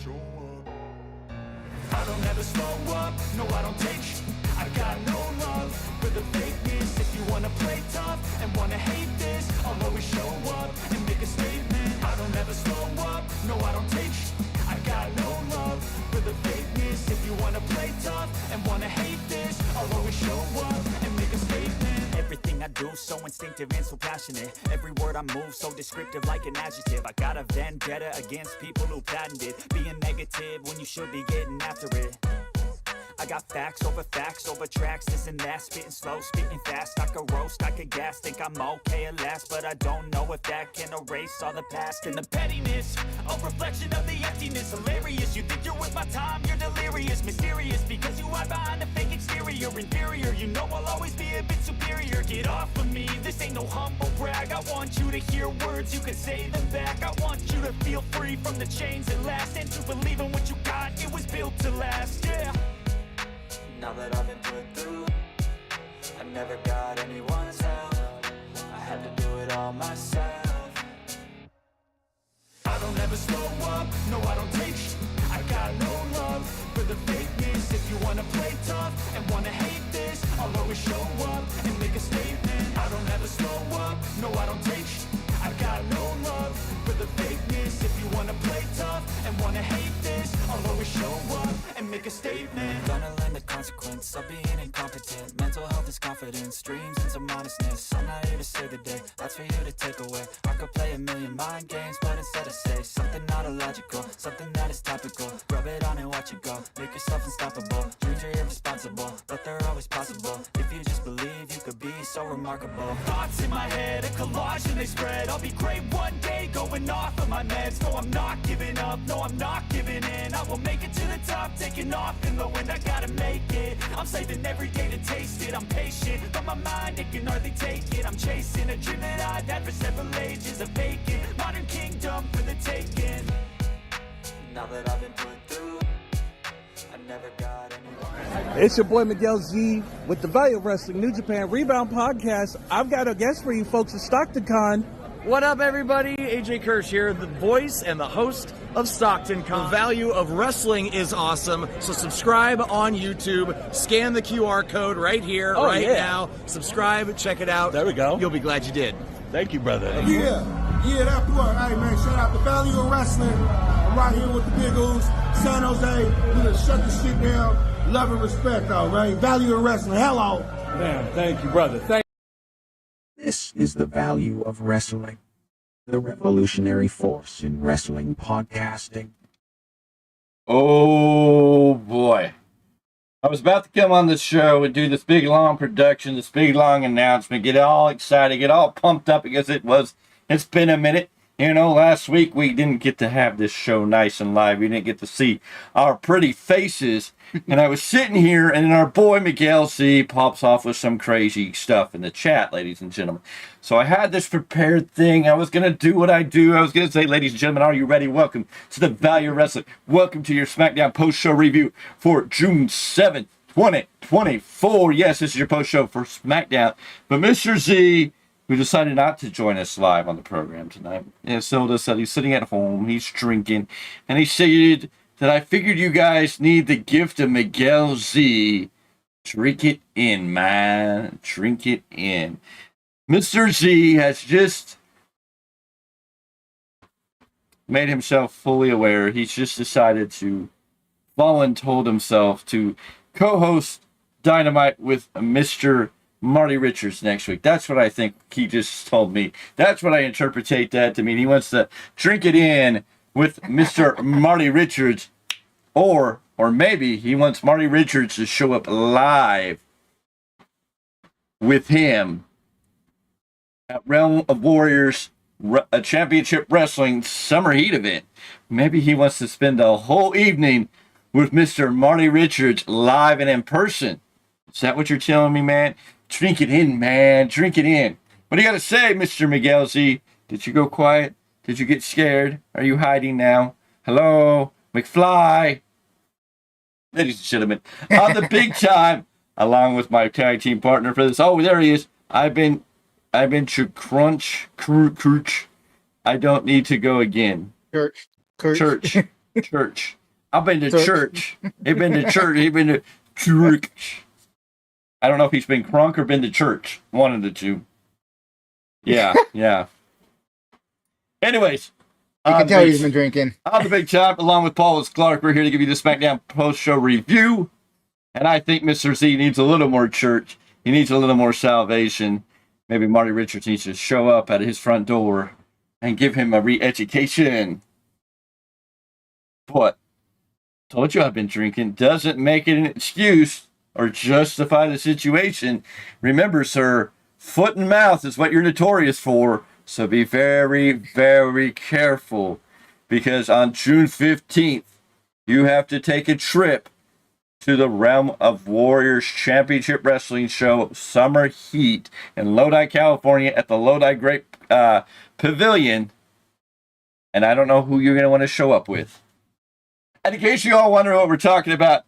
I don't ever slow up, no I don't take I got no love for the fakeness. If you wanna play tough and wanna hate this, I'll always show up and make a statement. I don't ever slow up, no I don't take I got no love for the fakeness. If you wanna play tough and wanna hate this, I'll always show up and make a statement. Everything I do so instinctive and so passionate. Every word I move so descriptive like an adjective. I got a vendetta against people who patented being negative when you should be getting after it. I got facts over tracks, this and that, spitting slow, spitting fast. I could roast, I could gas, think I'm okay at last, but I don't know if that can erase all the past and the pettiness. A reflection of the emptiness, hilarious. You think you're with my time, you're delirious, mysterious, because you hide behind a fake exterior, inferior. You know I'll always be a bit superior. Get off of me, this ain't no humble brag. I want you to hear words, you can say them back. I want you to feel free from the chains that last, and to believe in what you got, it was built to last, yeah. Now that I've been put through, I never got anyone's help. I had to do it all myself. I don't ever slow up, no I don't take I got no love for the fakeness. If you wanna play tough and wanna hate this, I'll always show up and make a statement. I don't ever slow up, no I don't take I got no love for the fakeness. If you wanna play tough and wanna hate this, I'll always show up and make a statement. Gonna learn the consequence of being incompetent. Mental health is confidence, dreams and some honestness. I'm not here to save the day, that's for you to take away. I could play a million mind games, but instead I say something not illogical, something that is topical. Rub it on and watch it go, make yourself unstoppable. Dreams are irresponsible, but they're always possible. If you just believe, you could be so remarkable. Thoughts in my head, a collage and they spread. I'll be great one day, going off of my meds. No, I'm not giving up, no, I'm not giving in. I will make it to the top, taking off in the wind. I gotta make it, I'm saving every day to taste it. I'm patient, but my mind, it can hardly take it. I'm chasing a dream that I've had for several ages. A vacant, modern kingdom for the taking. Now that I've been put through, I never got anyone. It's your boy Miguel Z with the Value of Wrestling New Japan Rebound Podcast. I've got a guest for you folks at Stockton Con. What up, everybody? AJ Kirsch here, the voice and the host of Stockton Con. The Value of Wrestling is awesome, so subscribe on YouTube. Scan the QR code right here, now. Subscribe, check it out. There we go. You'll be glad you did. Thank you, brother. Yeah, that's what. Hey, man, shout out to Value of Wrestling. I'm right here with the Big O's, San Jose. We done shut the shit down. Love and respect, all right? Value of Wrestling. Hello. Man, thank you, brother. Thank This is the Value of Wrestling, the revolutionary force in wrestling podcasting. Oh boy. I was about to come on the show and do this big long production, this big long announcement, get all excited, get all pumped up because it's been a minute. You know, last week we didn't get to have this show nice and live. We didn't get to see our pretty faces. And I was sitting here, and our boy Miguel C pops off with some crazy stuff in the chat, ladies and gentlemen. So I had this prepared thing. I was going to do what I do. I was going to say, ladies and gentlemen, are you ready? Welcome to the Value of Wrestling. Welcome to your SmackDown post-show review for June 7th, 2024. Yes, this is your post-show for SmackDown. But Mr. Z, who decided not to join us live on the program tonight, so said he's sitting at home, he's drinking, and he said that I figured you guys need the gift of Miguel Z. Drink it in, man. Drink it in. Mr. Z has just made himself fully aware. He's just decided to voluntold himself to co-host Dynamite with Mr. Marty Richards next week. That's what I think he just told me. That's what I interpretate that to mean. He wants to drink it in with Mr. Marty Richards, or maybe he wants Marty Richards to show up live with him at Realm of Warriors a Championship Wrestling Summer Heat event. Maybe he wants to spend the whole evening with Mr. Marty Richards live and in person. Is that what you're telling me, man? Drink it in, man. Drink it in. What do you got to say, Mr. Miguel Z? Did you go quiet? Did you get scared? Are you hiding now? Hello, McFly. Ladies and gentlemen, on the big time, along with my tag team partner for this. Oh, there he is. I've been to Crunch. I don't need to go again. Kirsch. Church. Church. I've been to church. He's been to church. He's been to church. I don't know if he's been crunk or been to church. One of the two. Yeah, yeah. Anyways. You can tell he's been drinking. On the big top, along with Paulus, Clarke, we're here to give you the SmackDown post-show review. And I think Mr. Z needs a little more church. He needs a little more salvation. Maybe Marty Richards needs to show up at his front door and give him a re-education. But, told you I've been drinking. Doesn't make it an excuse or justify the situation. Remember, sir, foot and mouth is what you're notorious for. So be very, very careful. Because on June 15th, you have to take a trip to the Realm of Warriors Championship Wrestling Show Summer Heat in Lodi, California at the Lodi Great Pavilion. And I don't know who you're going to want to show up with. And in case you all wonder what we're talking about,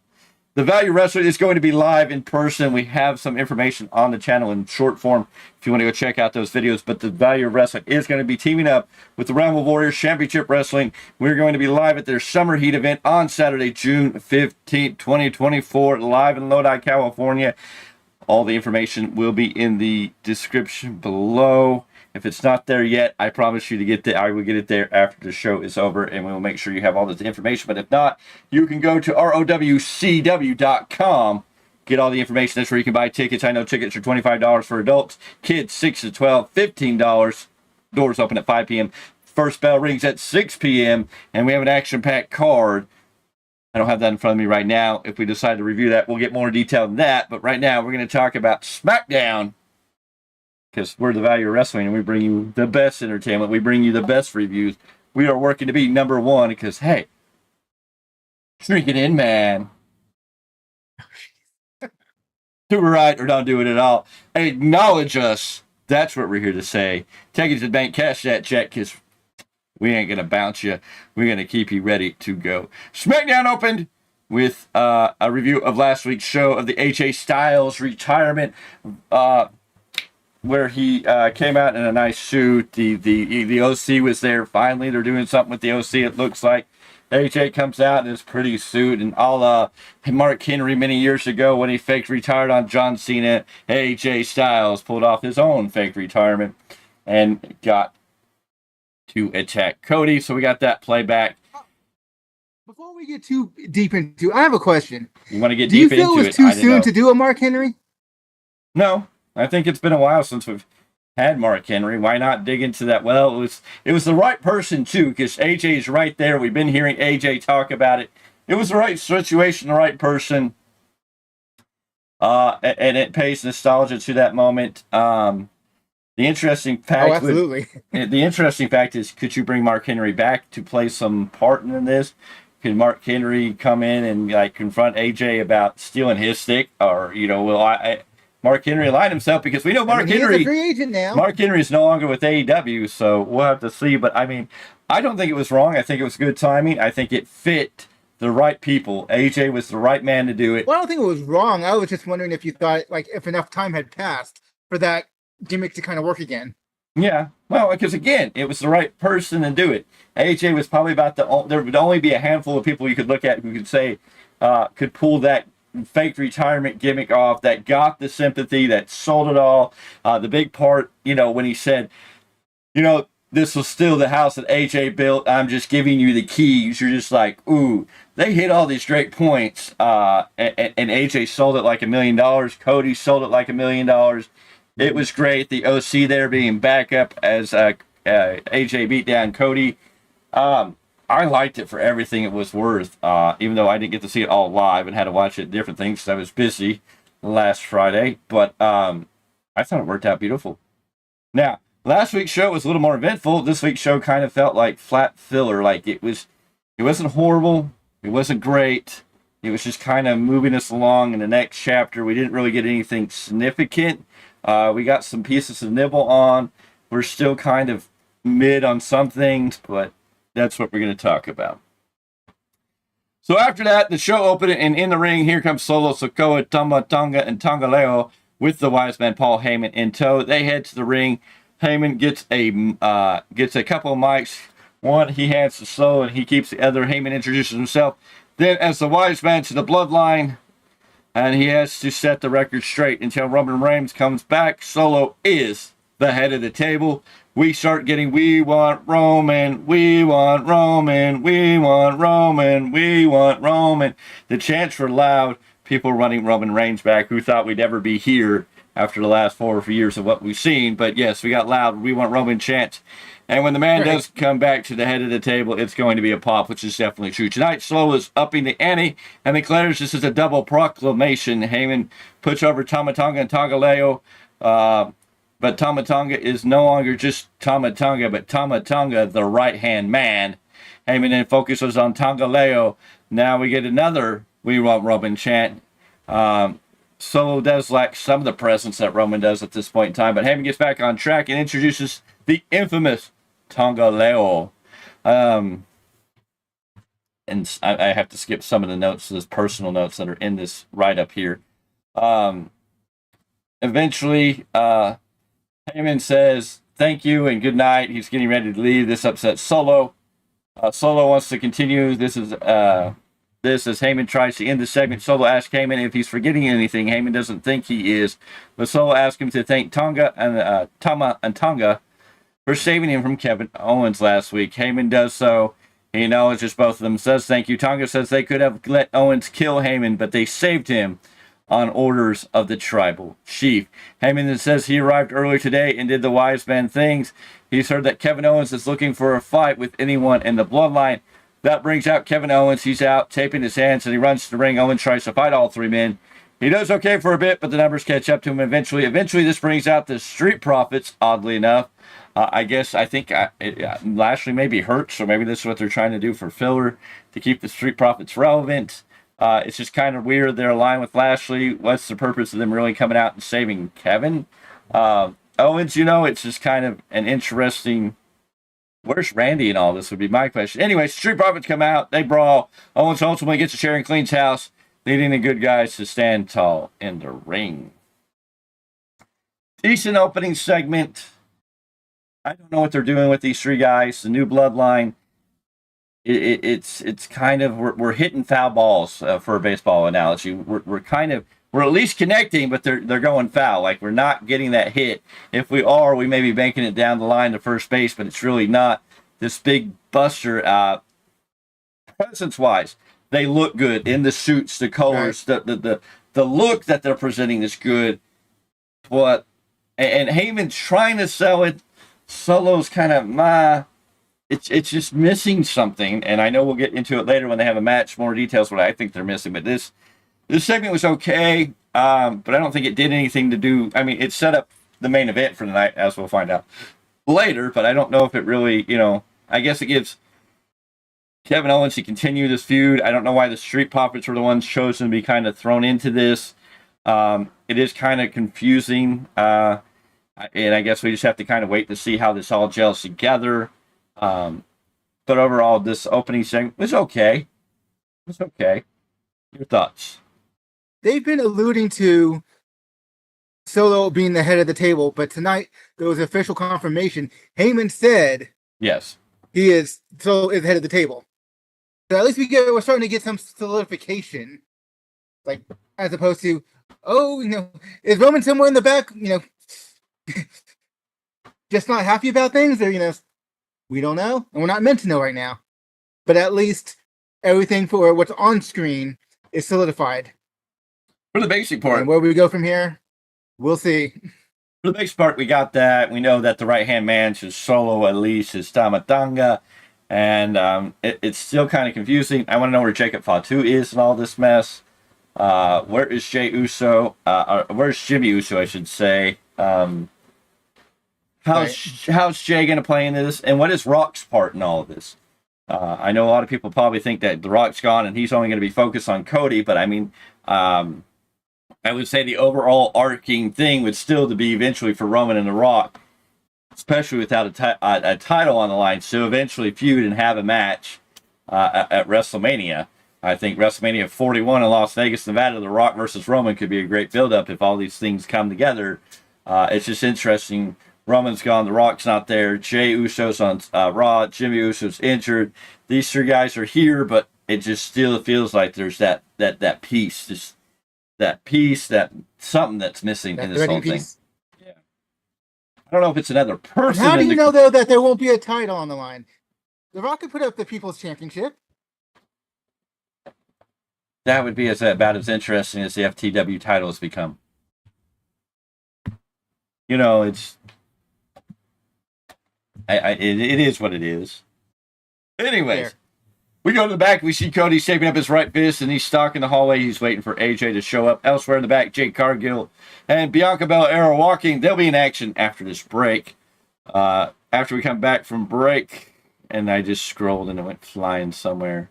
the Value Wrestling is going to be live in person. We have some information on the channel in short form if you want to go check out those videos. But the Value Wrestling is going to be teaming up with the Realm of Warriors Championship Wrestling. We're going to be live at their Summer Heat event on Saturday, June 15th, 2024, live in Lodi, California. All the information will be in the description below. If it's not there yet, I promise you to get there. I will get it there after the show is over, and we will make sure you have all this information. But if not, you can go to ROWCW.com. Get all the information. That's where you can buy tickets. I know tickets are $25 for adults. Kids 6 to 12, $15. Doors open at 5 p.m. First bell rings at 6 p.m. And we have an action-packed card. I don't have that in front of me right now. If we decide to review that, we'll get more detail than that. But right now, we're going to talk about SmackDown. Because we're the Value of Wrestling and we bring you the best entertainment. We bring you the best reviews. We are working to be number one because, hey, drink it in, man. Do it right or don't do it at all. Acknowledge us. That's what we're here to say. Take it to the bank, cash that check, because we ain't going to bounce you. We're going to keep you ready to go. SmackDown opened with a review of last week's show of the AJ Styles retirement. Where he came out in a nice suit. The OC was there. Finally, they're doing something with the OC, it looks like. AJ comes out in his pretty suit, and all Mark Henry many years ago when he faked retired on John Cena, AJ Styles pulled off his own fake retirement and got to attack Cody. So we got that playback. Before we get too deep into, I have a question. You want to get deep into it? Do you feel it was too soon to do a Mark Henry? No. I think it's been a while since we've had Mark Henry. Why not dig into that? Well, it was the right person, too, because AJ's right there. We've been hearing AJ talk about it. It was the right situation, the right person. And it pays nostalgia to that moment. The interesting fact... Oh, absolutely. The interesting fact is, could you bring Mark Henry back to play some part in this? Could Mark Henry come in and confront AJ about stealing his stick? Or, Mark Henry aligned himself because we know Mark Henry. He's a free agent now. Mark Henry is no longer with AEW, so we'll have to see. But I don't think it was wrong. I think it was good timing. I think it fit the right people. AJ was the right man to do it. Well, I don't think it was wrong. I was just wondering if you thought, if enough time had passed for that gimmick to kind of work again. Yeah, well, because again, it was the right person to do it. AJ was probably there would only be a handful of people you could look at who could say could pull that fake retirement gimmick off, that got the sympathy, that sold it all. The big part, when he said, this was still the house that AJ built, I'm just giving you the keys. You're just like, ooh, they hit all these great points. And AJ sold it like $1 million. Cody sold it like $1 million. It was great. The OC there being backup as AJ beat down Cody. I liked it for everything it was worth, even though I didn't get to see it all live and had to watch it different things because I was busy last Friday. But I thought it worked out beautiful. Now, last week's show was a little more eventful. This week's show kind of felt like flat filler. It wasn't horrible. It wasn't great. It was just kind of moving us along in the next chapter. We didn't really get anything significant. We got some pieces to nibble on. We're still kind of mid on some things, but that's what we're going to talk about. So after that, the show opened, and in the ring, here comes Solo Sikoa, Tama Tonga, and Tongaleo with the wise man Paul Heyman in tow. They head to the ring. Heyman gets a couple of mics, One he hands to Solo, and he keeps the other. Heyman introduces himself. Then, as the wise man to the bloodline, and he has to set the record straight until Roman Reigns comes back. Solo is the head of the table. We start getting, we want Roman, we want Roman, we want Roman, we want Roman. The chants were loud. People running Roman Reigns back who thought we'd ever be here after the last 4 years of what we've seen. But yes, we got loud, we want Roman chants. And when the man does come back to the head of the table, it's going to be a pop, which is definitely true. Tonight, Solo is upping the ante and declares this is a double proclamation. Heyman puts over Tama Tonga and Tonga Leo. But Tama Tonga is no longer just Tama Tonga, but Tama Tonga, the right-hand man. Heyman then focuses on Tonga Leo. Now we get another We Want Roman chant. Solo does lack some of the presence that Roman does at this point in time, but Heyman gets back on track and introduces the infamous Tonga Leo. And I have to skip some of the notes, those personal notes that are in this write-up here. Eventually, Heyman says thank you and good night. He's getting ready to leave. This upsets Solo. Solo wants to continue. This is as Heyman tries to end the segment. Solo asks Heyman if he's forgetting anything. Heyman doesn't think he is, but Solo asks him to thank Tonga and Tama and Tonga for saving him from Kevin Owens last week. Heyman does so. He acknowledges both of them. Says thank you. Tonga says they could have let Owens kill Heyman, but they saved him on orders of the tribal chief. Heyman then says he arrived earlier today and did the wise man things. He's heard that Kevin Owens is looking for a fight with anyone in the bloodline. That brings out Kevin Owens. He's out, taping his hands, and he runs to the ring. Owens tries to fight all three men. He does okay for a bit, but the numbers catch up to him eventually. Eventually, this brings out the Street Profits, oddly enough. I think Lashley may be hurt, so maybe this is what they're trying to do for filler, to keep the Street Profits relevant. It's just kind of weird they're aligned with Lashley. What's the purpose of them really coming out and saving Kevin? Owens, it's just kind of an interesting... Where's Randy in all this would be my question. Anyway, Street Profits come out. They brawl. Owens ultimately gets a chair and cleans house, leading the good guys to stand tall in the ring. Decent opening segment. I don't know what they're doing with these three guys. The new bloodline. It's kind of we're hitting foul balls for a baseball analogy. We're at least connecting, but they're going foul. Like we're not getting that hit. If we are, we may be banking it down the line to first base, but it's really not this big buster. Presence wise, they look good in the suits, the colors, the look that they're presenting is good. But and Heyman trying to sell it. Solo's kind of it's just missing something, and I know we'll get into it later when they have a match, more details what I think they're missing. But this segment was okay, but I don't think it did anything to do. I mean, it set up the main event for the night, as we'll find out later. But I don't know if it really, I guess it gives Kevin Owens to continue this feud. I don't know why the Street Profits were the ones chosen to be kind of thrown into this. It is kind of confusing. And I guess we just have to kind of wait to see how this all gels together. But overall, this opening segment was okay. It was okay. Your thoughts? They've been alluding to Solo being the head of the table, but tonight there was official confirmation. Heyman said, "Yes, Solo is the head of the table." So at least we're starting to get some solidification, like as opposed to, is Roman somewhere in the back? Just not happy about things, or we don't know, and we're not meant to know right now. But at least everything for what's on screen is solidified. For the basic part, and where we go from here, we'll see. For the basic part, we got that. We know that the right-hand man is Solo, at least, is Tama Tonga, and it's still kind of confusing. I want to know where Jacob Fatu is in all this mess. Where is Jey Uso? Where's Jimmy Uso, I should say. How's Jay going to play into this? And what is Rock's part in all of this? I know a lot of people probably think that The Rock's gone and he's only going to be focused on Cody, but I mean, I would say the overall arcing thing would still to be eventually for Roman and The Rock, especially without a title on the line, so eventually feud and have a match at WrestleMania. I think WrestleMania 41 in Las Vegas, Nevada, The Rock versus Roman could be a great build-up if all these things come together. It's just interesting Roman's gone. The Rock's not there. Jey Uso's on Raw. Jimmy Uso's injured. These three guys are here, but it just still feels like there's that piece, just that piece, that something that's missing in this whole thing. Yeah. I don't know if it's another person. How do you know though that there won't be a title on the line? The Rock could put up the People's Championship. That would be about as interesting as the FTW title has become. You know, it's it is what it is. Anyways, Fair. we go to the back. We see Cody shaping up his right fist, and he's stalking the hallway. He's waiting for AJ to show up. Elsewhere in the back, Jade Cargill and Bianca Belair are walking. They'll be in action after this break. After we come back from break, and I just scrolled and it went flying somewhere.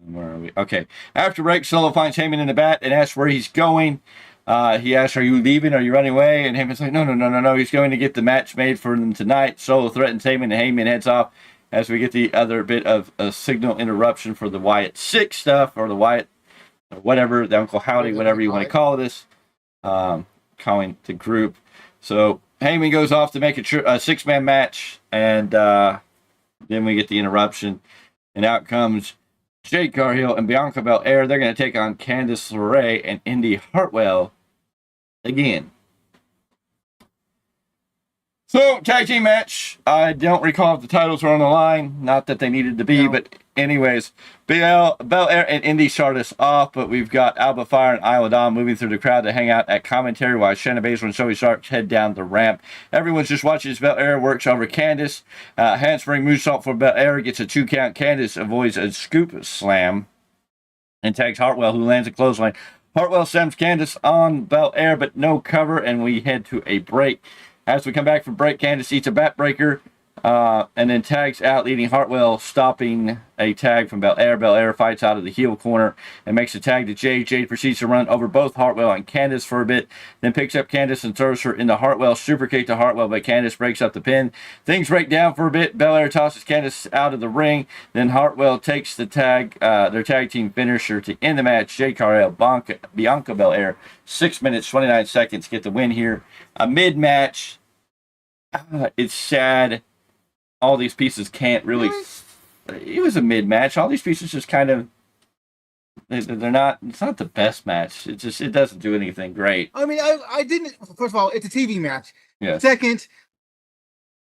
Where are we? Okay. After break, Solo finds Heyman in the bat and asks where he's going. He asks, "Are you leaving? Are you running away?" And Heyman's like, No. He's going to get the match made for them tonight. Solo threatens Heyman, and Heyman heads off as we get the other bit of a signal interruption for the Wyatt 6 stuff, or the Wyatt, or whatever, the Uncle Howdy, whatever you want to call this, calling the group. So Heyman goes off to make a 6-man match, and then we get the interruption, and out comes Jade Cargill and Bianca Belair. They're going to take on Candice LeRae and Indy Hartwell again. So, tag team match. I don't recall if the titles were on the line. Not that they needed to be, No. but anyways. Belair and Indy start us off, but we've got Alba Fire and Isla Dawn moving through the crowd to hang out at commentary while Shayna Baszler and Zoe Starks head down the ramp. Everyone's just watching as Belair works over Candice. Handspring moonsault for Belair, gets a 2 count. Candice avoids a scoop slam and tags Hartwell, who lands a clothesline. Hartwell slams Candice on Belair, but no cover, and we head to a break. As we come back from break, Candice eats a backbreaker and then tags out, leading Hartwell, stopping a tag from Belair. Belair fights out of the heel corner and makes a tag to Jade. Jade proceeds to run over both Hartwell and Candice for a bit, then picks up Candice and throws her into Hartwell. Super kick to Hartwell, but Candice breaks up the pin. Things break down for a bit. Belair tosses Candice out of the ring. Then Hartwell takes the tag, their tag team finisher, to end the match. Jade Cargill, Bianca Belair, 6 minutes, 29 seconds, get the win here. A mid-match. It's sad. All these pieces can't really. It was a mid-match. All these pieces just kind of. They're not. It's not the best match. It doesn't do anything great. I mean, I didn't. First of all, it's a TV match. Yeah. Second,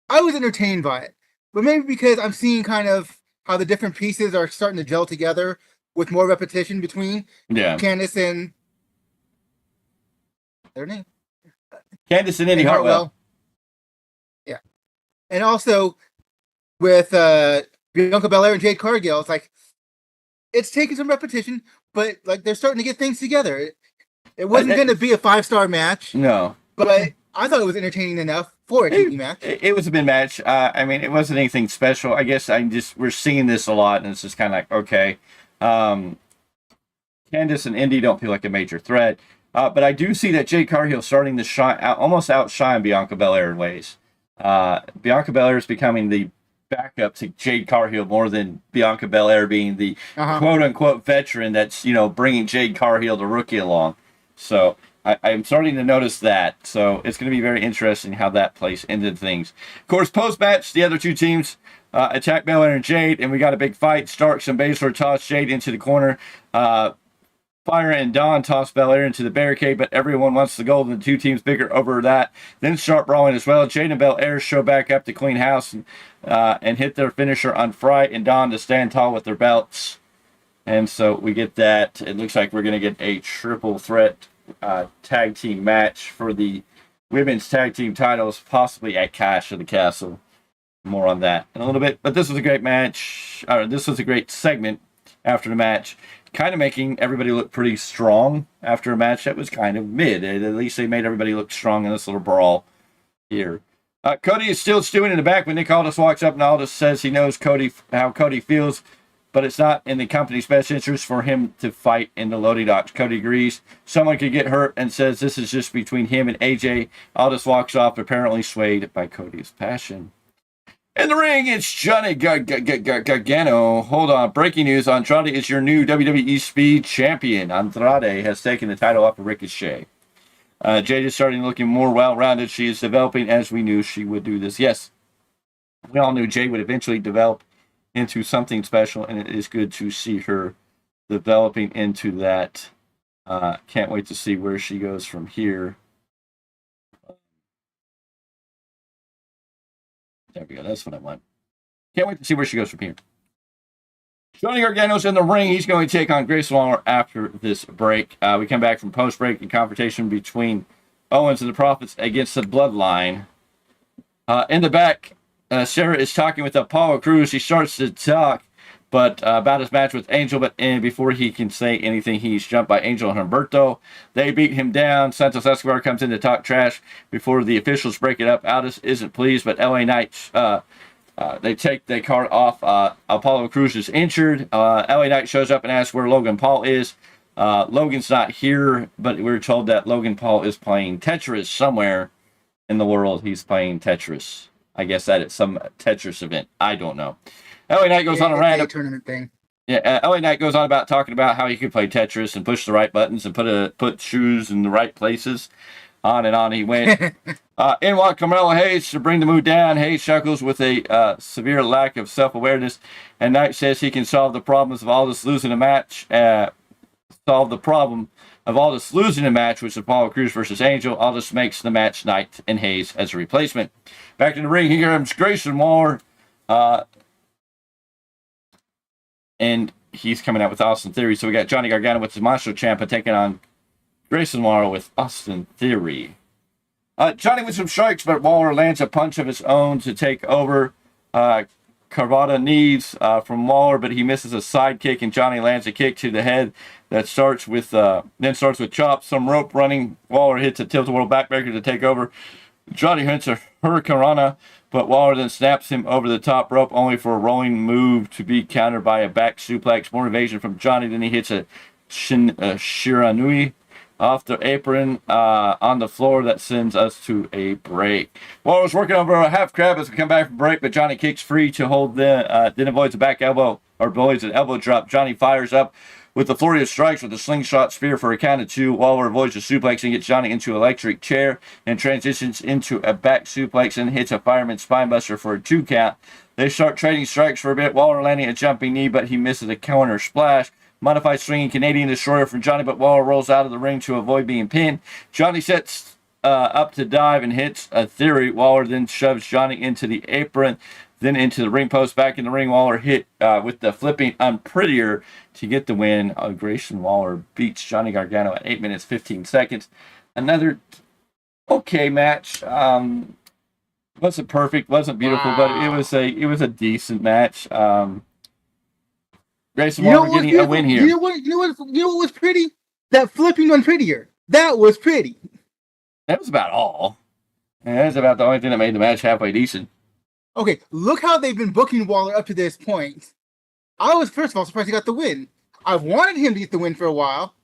I was entertained by it, but maybe because I'm seeing kind of how the different pieces are starting to gel together with more repetition between Candice and their name. Candice and Indy Hartwell. Yeah, and also with Bianca Belair and Jade Cargill, it's like it's taking some repetition, but like they're starting to get things together. It wasn't going to be a 5-star match. No, but I thought it was entertaining enough for a TV match. It was a mid match. I mean, it wasn't anything special. I guess we're seeing this a lot, and it's just kind of like, okay. Candice and Indy don't feel like a major threat, but I do see that Jade Cargill starting to almost outshine Bianca Belair in ways. Bianca Belair is becoming the backup to Jade Cargill more than Bianca Belair being the quote-unquote veteran that's, bringing Jade Cargill, the rookie, along. So I'm starting to notice that. So it's going to be very interesting how that plays into things. Of course, post-match, the other two teams attack Belair and Jade, and we got a big fight. Starks and Baszler toss Jade into the corner. Fire and Dawn toss Belair into the barricade, but everyone wants the gold, and the two teams bigger over that. Then start brawling as well. Jade and Belair show back up to clean house and hit their finisher on Fry and Dawn to stand tall with their belts. And so we get that. It looks like we're going to get a triple threat tag team match for the women's tag team titles, possibly at Clash of the Castle. More on that in a little bit. But this was a great match. This was a great segment after the match. Kind of making everybody look pretty strong after a match that was kind of mid. At least they made everybody look strong in this little brawl here. Cody is still stewing in the back when Nick Aldis walks up, and Aldis says he knows how Cody feels, but it's not in the company's best interest for him to fight in the loading docks. Cody agrees. Someone could get hurt and says this is just between him and AJ. Aldis walks off, apparently swayed by Cody's passion. In the ring, it's Johnny Gargano. Hold on. Breaking news. Andrade is your new WWE Speed Champion. Andrade has taken the title off of Ricochet. Jade is starting looking more well-rounded. She is developing as we knew she would do this. Yes, we all knew Jade would eventually develop into something special, and it is good to see her developing into that. Can't wait to see where she goes from here. There we go. That's what I want. Can't wait to see where she goes from here. Johnny Gargano's in the ring. He's going to take on Grayson Waller after this break. We come back from post-break and confrontation between Owens and the Prophets against the Bloodline. In the back, Sarah is talking with Apollo Crews. He starts to talk about his match with Angel, but before he can say anything, he's jumped by Angel and Humberto. They beat him down. Santos Escobar comes in to talk trash before the officials break it up. Aldis isn't pleased, but LA Knight, they take the card off. Apollo Crews is injured. LA Knight shows up and asks where Logan Paul is. Logan's not here, but we're told that Logan Paul is playing Tetris somewhere in the world. He's playing Tetris. I guess that it's some Tetris event. I don't know. LA Knight goes on a random tournament thing. Yeah, LA Knight goes on about talking about how he could play Tetris and push the right buttons and put shoes in the right places. On and on he went. In walked Carmelo Hayes to bring the mood down. Hayes chuckles with a severe lack of self-awareness, and Knight says he can solve the problems of Aldis losing a match. Solve the problem of Aldis losing a match, which is Apollo Crews versus Angel. Aldis makes the match Knight and Hayes as a replacement. Back in the ring, here comes Grayson Waller. And he's coming out with Austin Theory. So we got Johnny Gargano with the Monster Ciampa taking on Grayson Waller with Austin Theory. Johnny with some strikes, but Waller lands a punch of his own to take over. Carvada knees from Waller, but he misses a side kick, and Johnny lands a kick to the head that starts with chops, some rope running. Waller hits a tilt-a-whirl backbreaker to take over. Johnny hits a hurricanrana, but Waller then snaps him over the top rope, only for a rolling move to be countered by a back suplex. More evasion from Johnny. Then he hits a Shiranui off the apron on the floor. That sends us to a break. Waller's working over a half crab as we come back from break, but Johnny kicks free to hold then avoids a back elbow, or avoids an elbow drop. Johnny fires up with the flurry of strikes with a slingshot spear for a count of two. Waller avoids a suplex and gets Johnny into an electric chair and transitions into a back suplex and hits a fireman spinebuster for a 2 count. They start trading strikes for a bit. Waller landing a jumping knee, but he misses a counter splash. Modified swinging Canadian Destroyer from Johnny, but Waller rolls out of the ring to avoid being pinned. Johnny sets up to dive and hits a Theory. Waller then shoves Johnny into the apron, then into the ring post. Back in the ring, Waller hit with the flipping Unprettier to get the win. Grayson Waller beats Johnny Gargano at 8 minutes 15 seconds. Another okay match. Wasn't perfect, wasn't beautiful, but it was a decent match. Grayson Waller getting a win here. You know what was pretty? That flipping Unprettier. That was pretty. That was about all. And that was about the only thing that made the match halfway decent. Okay, look how they've been booking Waller up to this point. I was, first of all, surprised he got the win. I've wanted him to get the win for a while,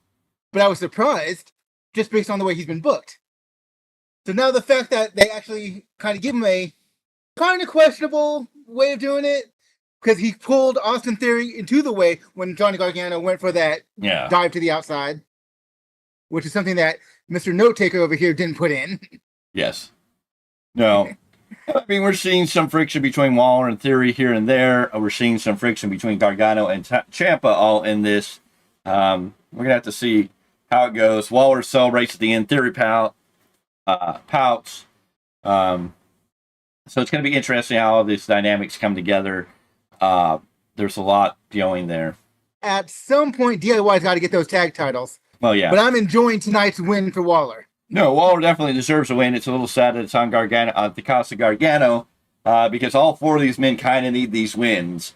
but I was surprised just based on the way he's been booked. So now the fact that they actually kind of give him a kind of questionable way of doing it, because he pulled Austin Theory into the way when Johnny Gargano went for that dive to the outside, which is something that Mr. Note Taker over here didn't put in. Yes. No. I mean, we're seeing some friction between Waller and Theory here and there. We're seeing some friction between Gargano and Ciampa all in this. We're going to have to see how it goes. Waller celebrates at the end. Theory pouts. So it's going to be interesting how all these dynamics come together. There's a lot going there. At some point, DIY's got to get those tag titles. Well, yeah. But I'm enjoying tonight's win for Waller. No, Waller definitely deserves a win. It's a little sad that it's on Gargano, at the cost of Gargano, because all four of these men kind of need these wins.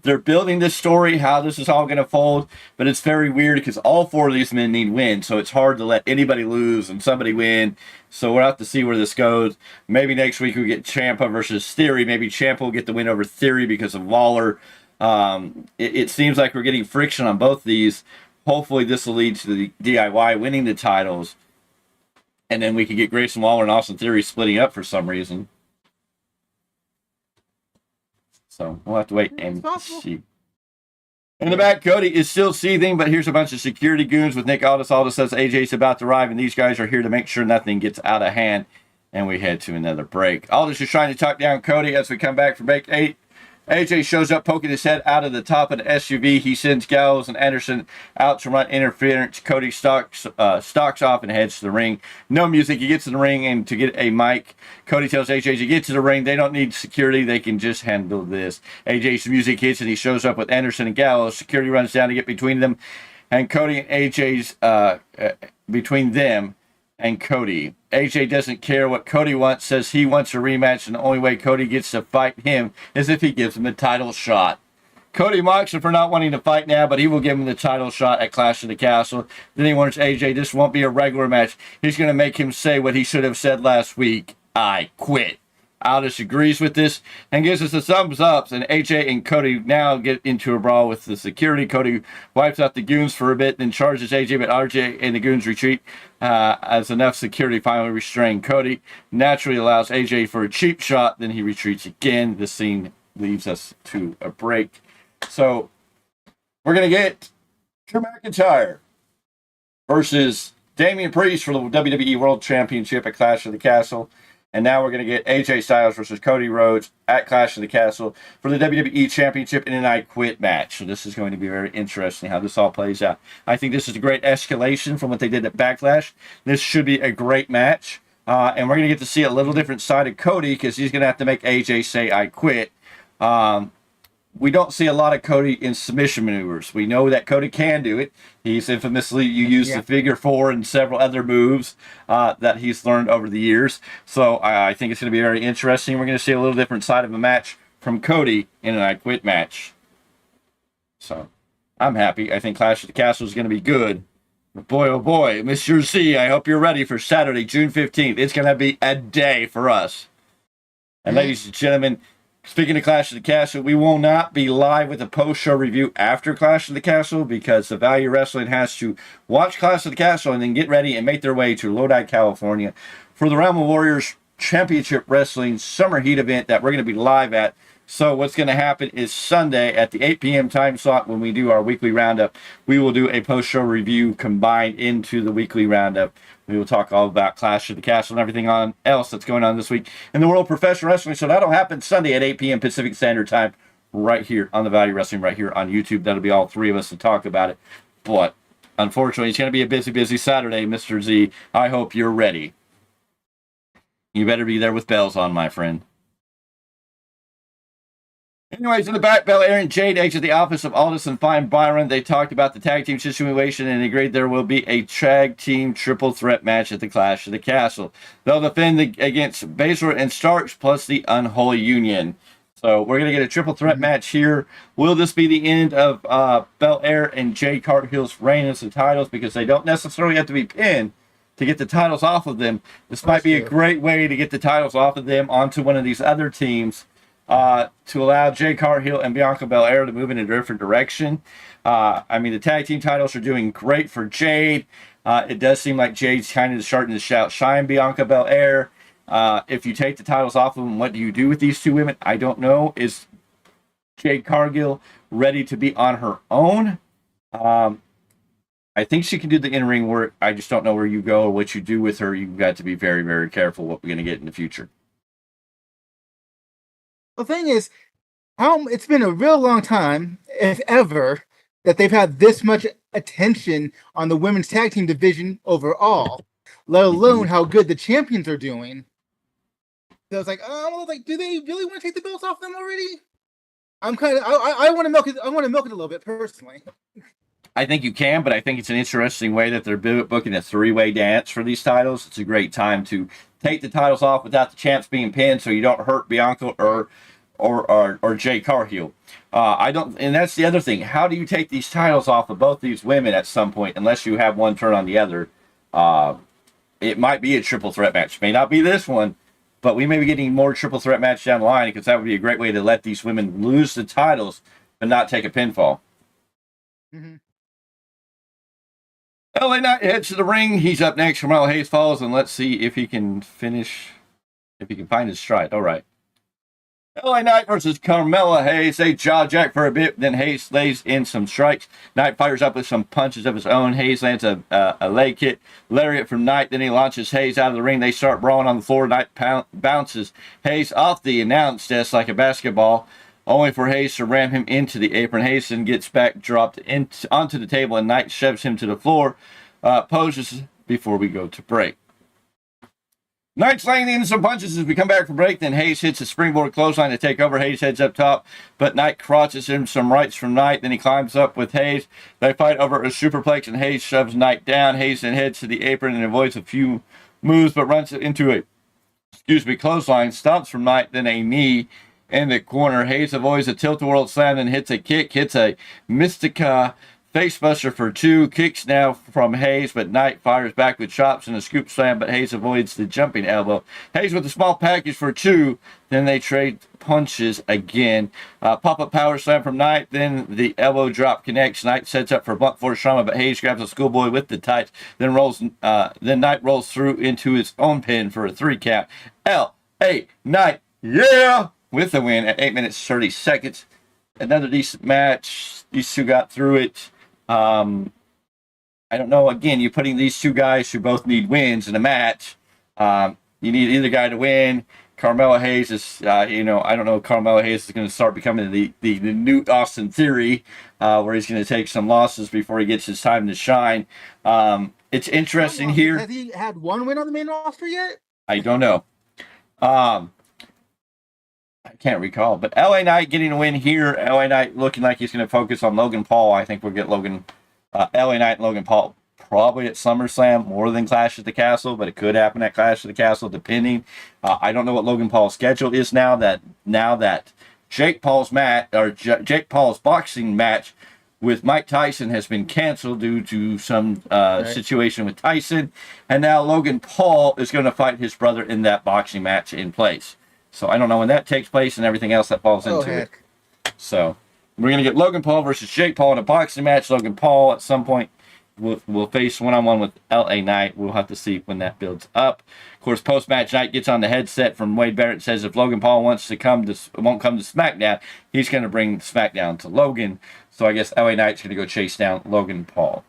They're building this story, how this is all going to fold, but it's very weird because all four of these men need wins, so it's hard to let anybody lose and somebody win. So we'll have to see where this goes. Maybe next week we get Ciampa versus Theory. Maybe Ciampa will get the win over Theory because of Waller. It seems like we're getting friction on both these. Hopefully this will lead to the DIY winning the titles, and then we can get Grayson Waller and Austin Theory splitting up for some reason. So we'll have to wait and see. In the back, Cody is still seething, but here's a bunch of security goons with Nick Aldis. Aldis says AJ's about to arrive, and these guys are here to make sure nothing gets out of hand. And we head to another break. Aldis is trying to talk down Cody as we come back from break 8. AJ shows up poking his head out of the top of the SUV. He sends Gallows and Anderson out to run interference. Cody stalks off and heads to the ring. No music. He gets to the ring and to get a mic. Cody tells AJ to get to the ring. They don't need security. They can just handle this. AJ's music hits and he shows up with Anderson and Gallows. Security runs down to get between them. And Cody and AJ's between them and Cody. AJ doesn't care what Cody wants, says he wants a rematch, and the only way Cody gets to fight him is if he gives him a title shot. Cody mocks him for not wanting to fight now, but he will give him the title shot at Clash of the Castle. Then he warns AJ this won't be a regular match. He's going to make him say what he should have said last week. I quit. Aldis agrees with this and gives us a thumbs up, and AJ and Cody now get into a brawl with the security. Cody wipes out the goons for a bit, then charges AJ, but RJ and the goons retreat as enough security finally restrain Cody. Naturally allows AJ for a cheap shot, then he retreats again. This scene leaves us to a break. So we're going to get Drew McIntyre versus Damian Priest for the WWE World Championship at Clash of the Castle. And now we're going to get AJ Styles versus Cody Rhodes at Clash of the Castle for the WWE Championship in an I Quit match. So this is going to be very interesting how this all plays out. I think this is a great escalation from what they did at Backlash. This should be a great match. And we're going to get to see a little different side of Cody because he's going to have to make AJ say I quit. We don't see a lot of Cody in submission maneuvers. We know that Cody can do it. He's infamously used the figure four and several other moves that he's learned over the years. So I think it's going to be very interesting. We're going to see a little different side of a match from Cody in an I Quit match. So I'm happy. I think Clash of the Castle is going to be good. But boy, oh boy, Mr. Z, I hope you're ready for Saturday, June 15th. It's going to be a day for us. And ladies and gentlemen, speaking of Clash of the Castle, we will not be live with a post-show review after Clash of the Castle because the Value Wrestling has to watch Clash of the Castle and then get ready and make their way to Lodi, California for the Realm of Warriors Championship Wrestling Summer Heat event that we're going to be live at. So what's going to happen is Sunday at the 8 p.m. time slot when we do our weekly roundup, we will do a post-show review combined into the weekly roundup. We will talk all about Clash of the Castle and everything else that's going on this week in the world of professional wrestling. So that'll happen Sunday at 8 p.m. Pacific Standard Time right here on the Value Wrestling, right here on YouTube. That'll be all three of us to talk about it. But unfortunately, it's going to be a busy, busy Saturday, Mr. Z. I hope you're ready. You better be there with bells on, my friend. Anyways, in the back, Belair and Jade exit the office of Aldis and find Byron. They talked about the tag team situation and agreed there will be a tag team triple threat match at the Clash of the Castle. They'll defend against Baszler and Starks plus the Unholy Union. So we're going to get a triple threat match here. Will this be the end of Belair and Jade Cargill's reign as the titles? Because they don't necessarily have to be pinned to get the titles off of them. This might be a great way to get the titles off of them onto one of these other teams. To allow Jade Cargill and Bianca Belair to move in a different direction. I mean, the tag team titles are doing great for Jade. It does seem like Jade's kind of starting to shine Bianca Belair. If you take the titles off of them, what do you do with these two women? I don't know. Is Jade Cargill ready to be on her own? I think she can do the in-ring work. I just don't know where you go or what you do with her. You've got to be very, very careful what we're going to get in the future. The thing is, it's been a real long time, if ever, that they've had this much attention on the women's tag team division overall, let alone how good the champions are doing. So it's like, do they really want to take the belts off them already? I want to milk it. I want to milk it a little bit personally. I think you can, but I think it's an interesting way that they're booking a three-way dance for these titles. It's a great time to take the titles off without the champs being pinned, so you don't hurt Bianca or Jade Cargill. And that's the other thing. How do you take these titles off of both these women at some point, unless you have one turn on the other? It might be a triple threat match. May not be this one, but we may be getting more triple threat match down the line because that would be a great way to let these women lose the titles but not take a pinfall. Mm-hmm. LA Knight heads to the ring. He's up next. Carmelo Hayes follows, and let's see if he can find his stride. All right. LA Knight versus Carmella Hayes. They jaw jack for a bit, then Hayes lays in some strikes. Knight fires up with some punches of his own. Hayes lands a leg kick, lariat from Knight. Then he launches Hayes out of the ring. They start brawling on the floor. Knight bounces Hayes off the announce desk like a basketball, only for Hayes to ram him into the apron. Hayes then gets back, dropped onto the table, and Knight shoves him to the floor. Poses before we go to break. Knight's laying in some punches as we come back from break. Then Hayes hits a springboard clothesline to take over. Hayes heads up top, but Knight crotches him some rights from Knight. Then he climbs up with Hayes. They fight over a superplex, and Hayes shoves Knight down. Hayes then heads to the apron and avoids a few moves, but runs into a clothesline, stomps from Knight, then a knee in the corner. Hayes avoids a tilt-a-whirl slam, then hits a kick, hits a Mystica facebuster for 2, kicks now from Hayes, but Knight fires back with chops and a scoop slam, but Hayes avoids the jumping elbow. Hayes with a small package for 2, then they trade punches again. Pop-up power slam from Knight, then the elbow drop connects. Knight sets up for blunt force trauma, but Hayes grabs a schoolboy with the tights, then Knight rolls through into his own pin for a 3 count. L.A. Knight, yeah! With the win at 8 minutes 30 seconds. Another decent match. These two got through it. I don't know. Again, you're putting these two guys who both need wins in a match. You need either guy to win. Carmella Hayes is, I don't know. Carmella Hayes is going to start becoming the new Austin Theory, where he's going to take some losses before he gets his time to shine. It's interesting here. Has he had one win on the main roster yet? I don't know. I can't recall, but LA Knight getting a win here. LA Knight looking like he's going to focus on Logan Paul. I think we'll get LA Knight and Logan Paul probably at SummerSlam more than Clash at the Castle, but it could happen at Clash at the Castle depending. I don't know what Logan Paul's schedule is now that Jake Paul's Jake Paul's boxing match with Mike Tyson has been canceled due to some situation with Tyson, and now Logan Paul is going to fight his brother in that boxing match in place. So I don't know when that takes place and everything else that falls into it. So we're going to get Logan Paul versus Jake Paul in a boxing match. Logan Paul at some point will face one-on-one with LA Knight. We'll have to see when that builds up. Of course, post-match, Knight gets on the headset from Wade Barrett, says if Logan Paul won't come to SmackDown, he's going to bring SmackDown to Logan. So I guess LA Knight's going to go chase down Logan Paul.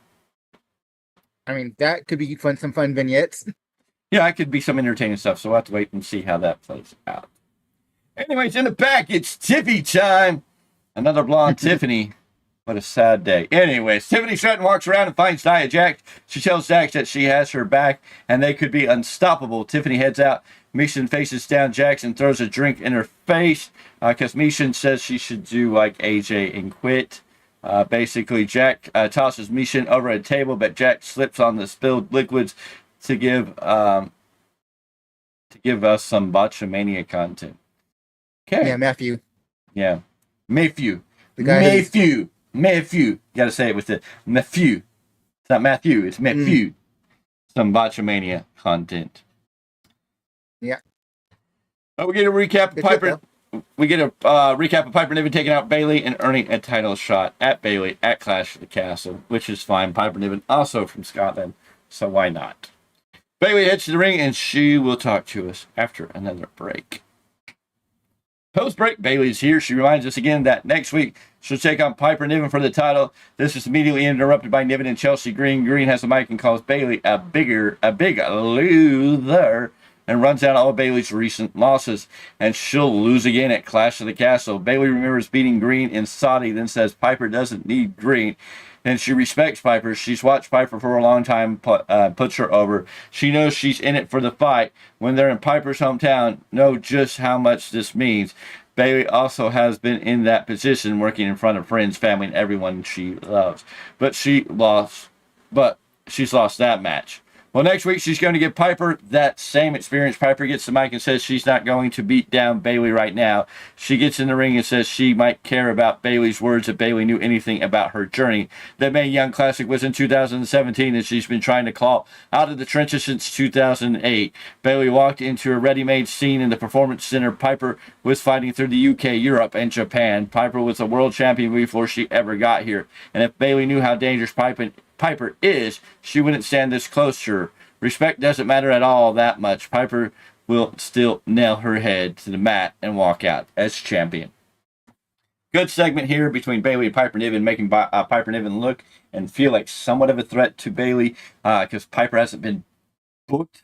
I mean, that could be some fun vignettes. Yeah, it could be some entertaining stuff, so we'll have to wait and see how that plays out. Anyways, in the back, it's Tiffy time. Another blonde Tiffany. What a sad day. Anyways, Tiffany Stratton walks around and finds Nia Jax. She tells Jax that she has her back and they could be unstoppable. Tiffany heads out. Michin faces down Jax and throws a drink in her face because Michin says she should do like AJ and quit. Basically, Jack tosses Michin over a table, but Jax slips on the spilled liquids to give us some Botchamania content. Okay. Yeah, Matthew. Yeah. Mayphew. Mayphew. You gotta say it with the Matthew. It's not Matthew, it's Matthew. Some Botchamania content. Yeah. We get a recap of Piper. We get a recap of Piper Niven taking out Bayley and earning a title shot at Bayley at Clash of the Castle, which is fine. Piper Niven also from Scotland, so why not? Bayley heads to the ring and she will talk to us after another break. Post-break, Bayley's here. She reminds us again that next week she'll take on Piper Niven for the title. This is immediately interrupted by Niven and Chelsea Green. Green has the mic and calls Bayley a big loser and runs down all of Bayley's recent losses. And she'll lose again at Clash of the Castle. Bayley remembers beating Green in Saudi, then says Piper doesn't need Green. And she respects Piper. She's watched Piper for a long time, puts her over. She knows she's in it for the fight. When they're in Piper's hometown, know just how much this means. Bayley also has been in that position, working in front of friends, family, and everyone she loves. But she's lost that match. Well, next week she's going to give Piper that same experience. Piper gets the mic and says she's not going to beat down Bayley right now. She gets in the ring and says she might care about Bayley's words if Bayley knew anything about her journey. The Mae Young Classic was in 2017 and she's been trying to claw out of the trenches since 2008. Bayley walked into a ready-made scene in the Performance Center. Piper was fighting through the UK, Europe, and Japan. Piper was a world champion before she ever got here. And if Bayley knew how dangerous Piper is, she wouldn't stand this close to her. Respect doesn't matter at all that much. Piper will still nail her head to the mat and walk out as champion. Good segment here between Bayley and Piper Niven, making Piper Niven look and feel like somewhat of a threat to Bayley, because Piper hasn't been booked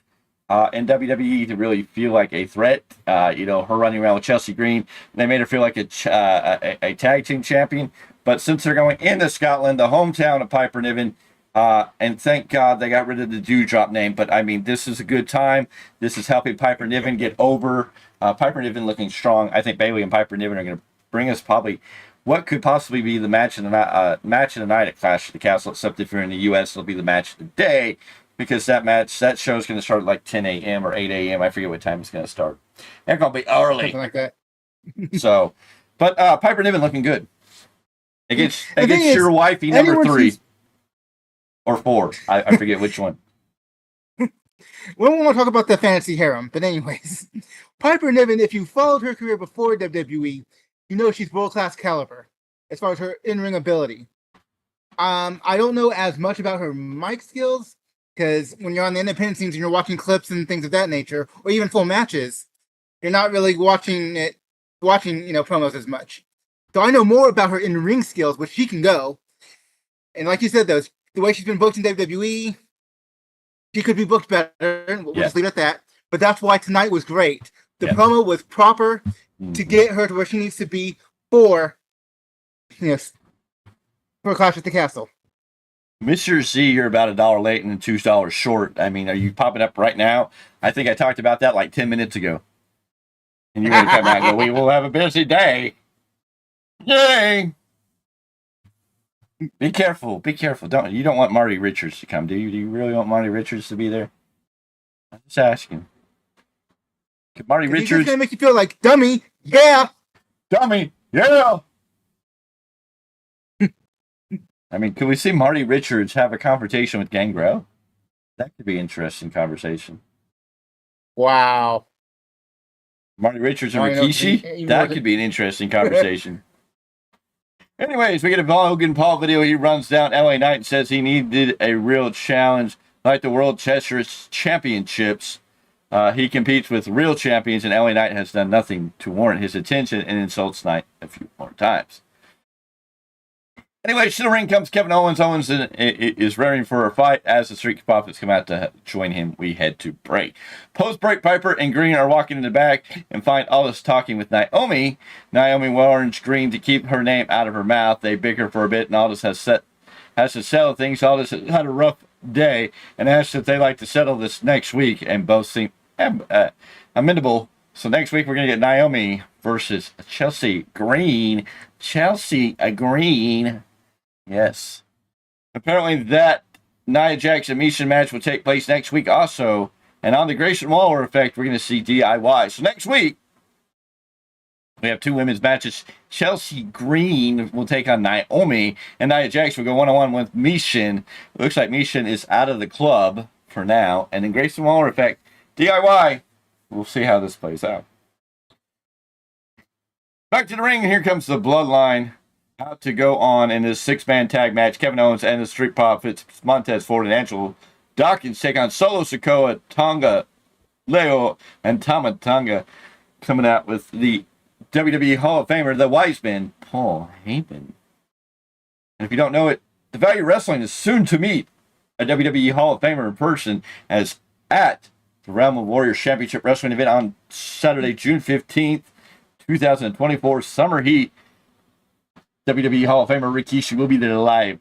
in WWE to really feel like a threat. Her running around with Chelsea Green, they made her feel like a tag team champion. But since they're going into Scotland, the hometown of Piper Niven, and thank God they got rid of the Dewdrop name. But I mean, this is a good time. This is helping Piper Niven get over. Piper Niven looking strong. I think Bayley and Piper Niven are going to bring us probably what could possibly be the match of the night at Clash of the Castle. Except if you're in the U.S., it'll be the match of the day, because that show is going to start at like 10 a.m. or 8 a.m. I forget what time it's going to start. It's going to be early. Something like that. So, but Piper Niven looking good against your wifey number 3 or 4. I forget which one. We don't want to talk about the fantasy harem, but anyways, Piper Niven, if you followed her career before WWE, you know she's world-class caliber as far as her in-ring ability. I don't know as much about her mic skills, because when you're on the independent scenes and you're watching clips and things of that nature, or even full matches, you're not really watching promos as much. So I know more about her in-ring skills, which she can go. And like you said, the way she's been booked in WWE, she could be booked better. We'll just leave it at that. But that's why tonight was great. The promo was proper to get her to where she needs to be for Clash at the Castle. Mr. Z, you're about $1 late and $2 short. I mean, are you popping up right now? I think I talked about that like 10 minutes ago. And you're going to come out and go, we will have a busy day. Yay! Be careful. Be careful. You don't want Marty Richards to come, do you? Do you really want Marty Richards to be there? I'm just asking. Could Marty Richards... He's going to make you feel like, dummy, yeah! Dummy, yeah! I mean, could we see Marty Richards have a confrontation with Gangrel? That could be an interesting conversation. Wow. Marty Richards and Rikishi? That could be an interesting conversation. Anyways, we get a Logan Paul video. He runs down LA Knight and says he needed a real challenge like the World Chester Championships. He competes with real champions, and LA Knight has done nothing to warrant his attention and insults Knight a few more times. Anyway, to the ring comes Kevin Owens. Owens is rearing for a fight. As the Street Profits come out to join him, we head to break. Post-break, Piper and Green are walking in the back and find Aldis talking with Naomi. Naomi warns Green to keep her name out of her mouth. They bicker for a bit, and Aldis has to settle things. Aldis has had a rough day and asks if they like to settle this next week, and both seem amenable. So next week we're going to get Naomi versus Chelsea Green. Chelsea Green. Yes. Apparently that Nia Jax and Misha match will take place next week also. And on the Grayson Waller effect, we're going to see DIY. So next week, we have 2 women's matches. Chelsea Green will take on Naomi, and Nia Jax will go one-on-one with Mishin. It looks like Mishin is out of the club for now. And then Grayson Waller effect, DIY. We'll see how this plays out. Back to the ring, and here comes the Bloodline. Out to go on in this 6-man tag match. Kevin Owens and the Street Profits, Montez Ford and Angelo Dawkins take on Solo Sikoa, Tonga, Leo, and Tama Tonga, coming out with the WWE Hall of Famer, the wise man, Paul Heyman. And if you don't know it, the Value Wrestling is soon to meet a WWE Hall of Famer in person as at the Realm of Warriors Championship Wrestling event on Saturday, June 15th, 2024, Summer Heat. WWE Hall of Famer Rikishi will be there live.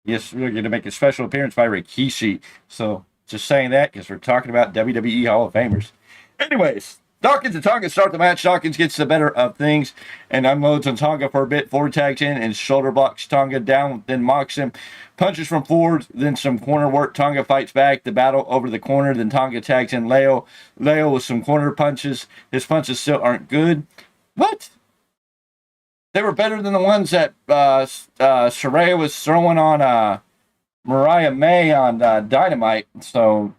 Yes, we're going to make a special appearance by Rikishi. So, just saying that because we're talking about WWE Hall of Famers. Anyways, Dawkins and Tonga start the match. Dawkins gets the better of things and unloads on Tonga for a bit. Ford tags in and shoulder blocks Tonga down, then mocks him. Punches from Ford, then some corner work. Tonga fights back. The battle over the corner. Then Tonga tags in Leo. Leo with some corner punches. His punches still aren't good. What? They were better than the ones that Saraya was throwing on Mariah May on Dynamite. So,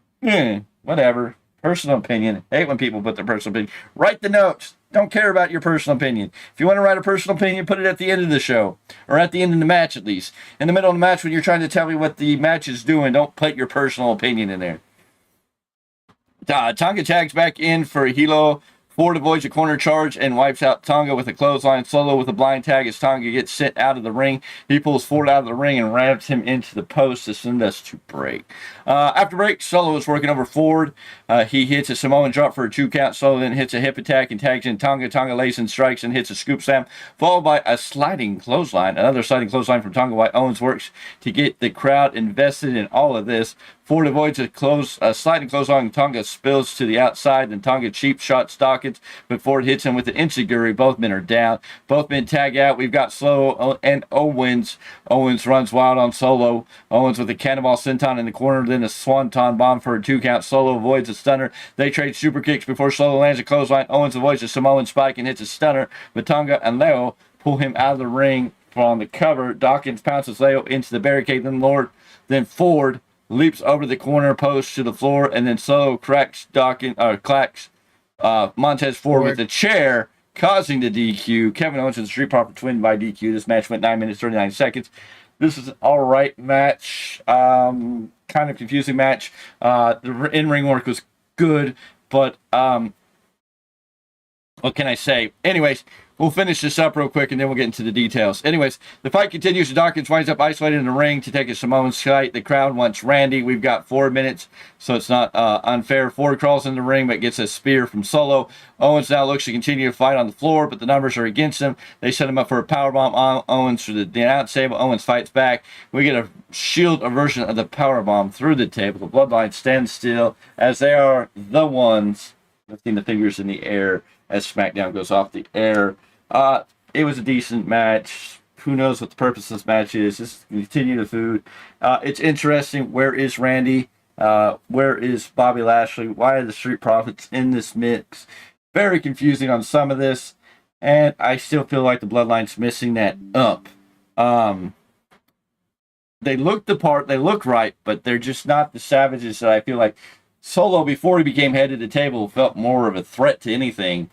whatever. Personal opinion. Hate when people put their personal opinion. Write the notes. Don't care about your personal opinion. If you want to write a personal opinion, put it at the end of the show. Or at the end of the match, at least. In the middle of the match, when you're trying to tell me what the match is doing, don't put your personal opinion in there. Tonga tags back in for Hilo. Ford avoids a corner charge and wipes out Tonga with a clothesline. Solo with a blind tag as Tonga gets sent out of the ring. He pulls Ford out of the ring and rams him into the post to send us to break. After break, Solo is working over Ford. He hits a Samoan drop for a 2 count. Solo then hits a hip attack and tags in Tonga. Tonga lays in strikes and hits a scoop slam, followed by a sliding clothesline. Another sliding clothesline from Tonga, while Owens works to get the crowd invested in all of this. Ford avoids a sliding clothesline. Tonga spills to the outside, and Tonga cheap shots Dawkins, but Ford hits him with the enziguri. Both men are down. Both men tag out. We've got Solo and Owens. Owens runs wild on Solo. Owens with a cannonball senton in the corner, then a swanton bomb for a 2 count. Solo avoids a stunner. They trade super kicks before Solo lands a clothesline. Owens avoids a Samoan spike and hits a stunner, but Tonga and Leo pull him out of the ring on the cover. Dawkins pounces Leo into the barricade. Then Ford leaps over the corner post to the floor, and then Solo clacks Montez Ford with a chair, causing the DQ. Kevin Owens and the Street Profits win by DQ. This match went 9 minutes 39 seconds. This is an all-right match. Kind of confusing match. The in-ring work was good, but what can I say? Anyways, we'll finish this up real quick, and then we'll get into the details. Anyways, the fight continues, and Dawkins winds up isolated in the ring to take a Samoan fight. The crowd wants Randy. We've got 4 minutes, so it's not unfair. Ford crawls in the ring, but gets a spear from Solo. Owens now looks to continue to fight on the floor, but the numbers are against him. They set him up for a powerbomb on Owens through the announce table. Owens fights back. We get a version of the powerbomb through the table. The Bloodline stands still, as they are the ones lifting the fingers in the air as SmackDown goes off the air. It was a decent match. Who knows what the purpose of this match is? Just continue the food. It's interesting. Where is Randy? Where is Bobby Lashley? Why are the Street Profits in this mix? Very confusing on some of this. And I still feel like the Bloodline's missing that up. They look the part. They look right, but they're just not the savages that I feel like. Solo, before he became head of the table, felt more of a threat to anything.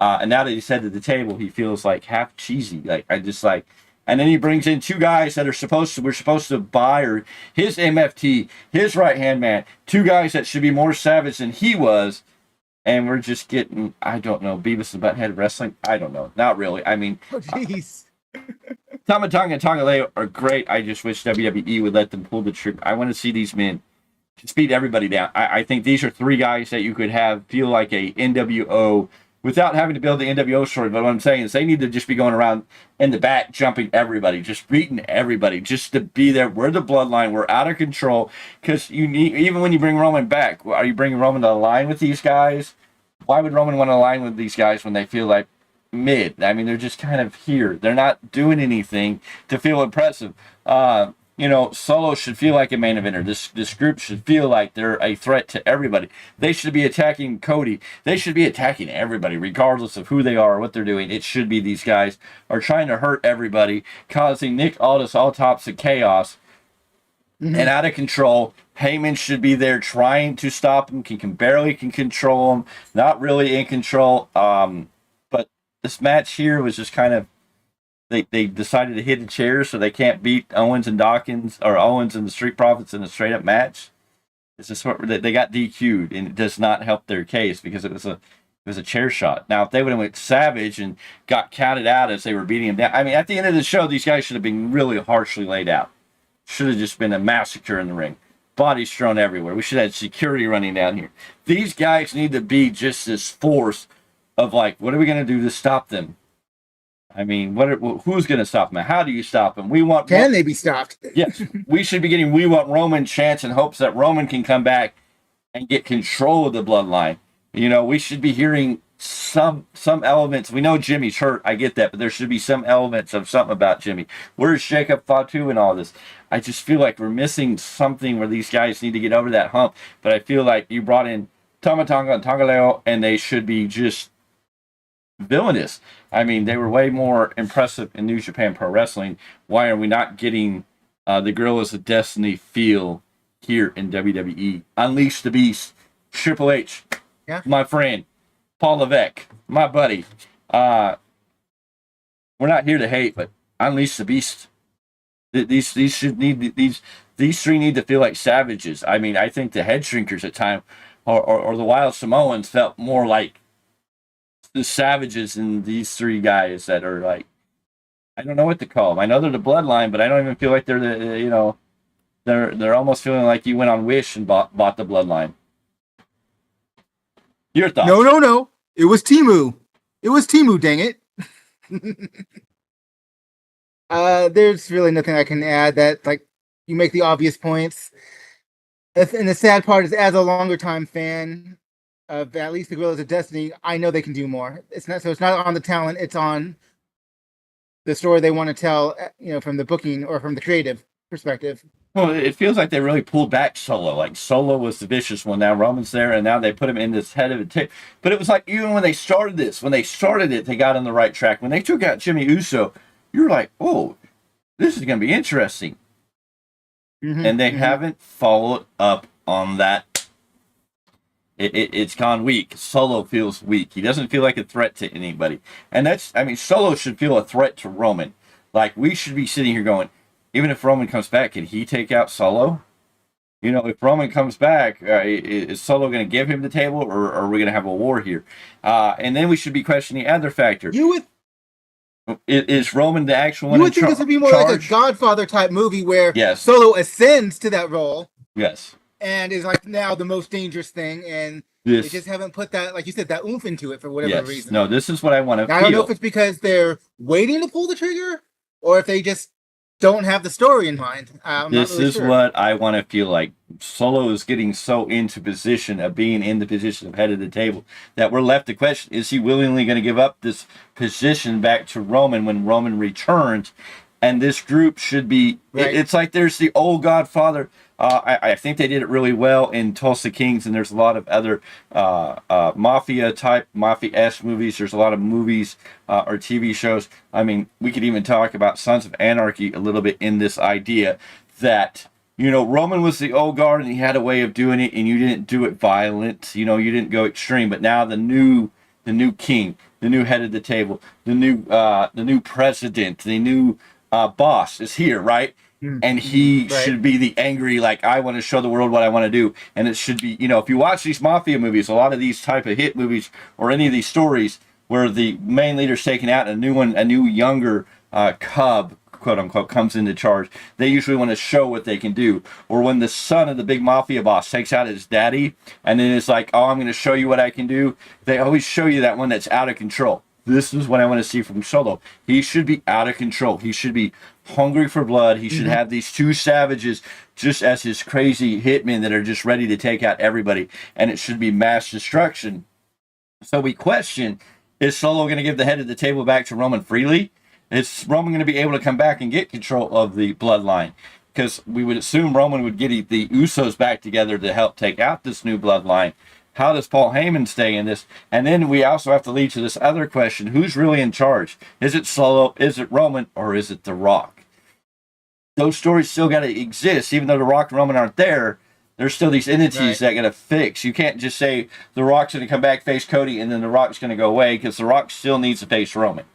And now that he's head of the table, he feels like half cheesy. And then he brings in 2 guys that we're supposed to buy, or his MFT, his right-hand man, 2 guys that should be more savage than he was. And we're just getting, I don't know, Beavis and Butthead wrestling. I don't know. Not really. I mean, jeez. Tama Tonga and Tonga Leo are great. I just wish WWE would let them pull the trigger. I want to see these men speed everybody down. I think these are 3 guys that you could have feel like a NWO without having to build the NWO story. But what I'm saying is they need to just be going around in the back, jumping everybody, just beating everybody, just to be there. We're the Bloodline. We're out of control. Because you need, even when you bring Roman back, are you bringing Roman to align with these guys? Why would Roman want to align with these guys when they feel like mid? I mean, they're just kind of here. They're not doing anything to feel impressive. Solo should feel like a main eventer. This group should feel like they're a threat to everybody. They should be attacking Cody. They should be attacking everybody, regardless of who they are or what they're doing. It should be these guys are trying to hurt everybody, causing Nick Aldis all types of chaos and out of control. Heyman should be there trying to stop him, can barely control him, not really in control. But this match here was just kind of, They decided to hit the chairs so they can't beat Owens and Dawkins, or Owens and the Street Profits in a straight up match. It's just they got DQ'd, and it does not help their case because it was a chair shot. Now, if they would have went savage and got counted out as they were beating him down, I mean, at the end of the show, these guys should have been really harshly laid out. Should have just been a massacre in the ring. Bodies thrown everywhere. We should have had security running down here. These guys need to be just this force of like, what are we going to do to stop them? I mean, who's going to stop them? How do you stop them? Can they be stopped? Yes, we should be getting We Want Roman chants in hopes that Roman can come back and get control of the Bloodline. We should be hearing some elements. We know Jimmy's hurt. I get that, but there should be some elements of something about Jimmy. Where's Jacob Fatu and all this? I just feel like we're missing something where these guys need to get over that hump. But I feel like you brought in Tama Tonga and Tonga Leo, and they should be just villainous. I mean, they were way more impressive in New Japan Pro Wrestling. Why are we not getting the Guerrillas of Destiny feel here in WWE? Unleash the Beast, Triple H, my friend, Paul Levesque, my buddy. We're not here to hate, but unleash the Beast. These three need to feel like savages. I mean, I think the head shrinkers at time, or the Wild Samoans felt more like the savages than these three guys that are like, I don't know what to call them. I know they're the bloodline, but I don't even feel like they're the they're almost feeling like you went on Wish and bought the bloodline. Your thoughts? No. It was Timu. Dang it. There's really nothing I can add. That, like, you make the obvious points. And the sad part is, as a longer time fan of at least the Guerrillas of Destiny, I know they can do more. It's not on the talent, it's on the story they want to tell, from the booking or from the creative perspective. Well, it feels like they really pulled back Solo. Like, Solo was the vicious one. Now Roman's there, and now they put him in this head of a tape. But it was like, even when they started it, they got on the right track. When they took out Jimmy Uso, you were like, oh, this is going to be interesting. And they haven't followed up on that. It's gone weak. Solo feels weak. He doesn't feel like a threat to anybody. And Solo should feel a threat to Roman. Like, we should be sitting here going, even if Roman comes back, can he take out Solo? If Roman comes back, is Solo going to give him the table, or are we going to have a war here? And then we should be questioning the other factor. Is Roman the actual one? You would think this would be more like a Godfather type movie where Solo ascends to that role. Yes. And is like now the most dangerous thing, and they just haven't put that, like you said, that oomph into it for whatever reason. No, this is what I want to feel. I don't know if it's because they're waiting to pull the trigger, or if they just don't have the story in mind. This is what I want to feel like. Solo is getting so into position of being in the position of head of the table that we're left to question, is he willingly going to give up this position back to Roman when Roman returns? And this group should be, it's like there's the old Godfather. I think they did it really well in Tulsa Kings, and there's a lot of other mafia-esque movies. There's a lot of movies or TV shows. I mean, we could even talk about Sons of Anarchy a little bit in this idea that, Roman was the old guard, and he had a way of doing it, and you didn't do it violent. You didn't go extreme. But now the new king, the new head of the table, the new president, the new boss is here, right? And he should be the angry, like, I want to show the world what I want to do. And it should be, if you watch these mafia movies, a lot of these type of hit movies, or any of these stories where the main leader's taken out and a new younger cub, quote unquote, comes into charge, they usually want to show what they can do. Or when the son of the big mafia boss takes out his daddy, and then it's like, oh, I'm going to show you what I can do. They always show you that one that's out of control. This is what I want to see from Solo. He should be out of control. He should be hungry for blood. He should have these two savages just as his crazy hitmen that are just ready to take out everybody. And it should be mass destruction. So we question, is Solo going to give the head of the table back to Roman freely? Is Roman going to be able to come back and get control of the bloodline? Because we would assume Roman would get the Usos back together to help take out this new bloodline. How does Paul Heyman stay in this? And then we also have to lead to this other question. Who's really in charge? Is it Solo? Is it Roman? Or is it The Rock? Those stories still got to exist. Even though The Rock and Roman aren't there, there's still these entities that got to fix. You can't just say The Rock's going to come back, face Cody, and then The Rock's going to go away, because The Rock still needs to face Roman.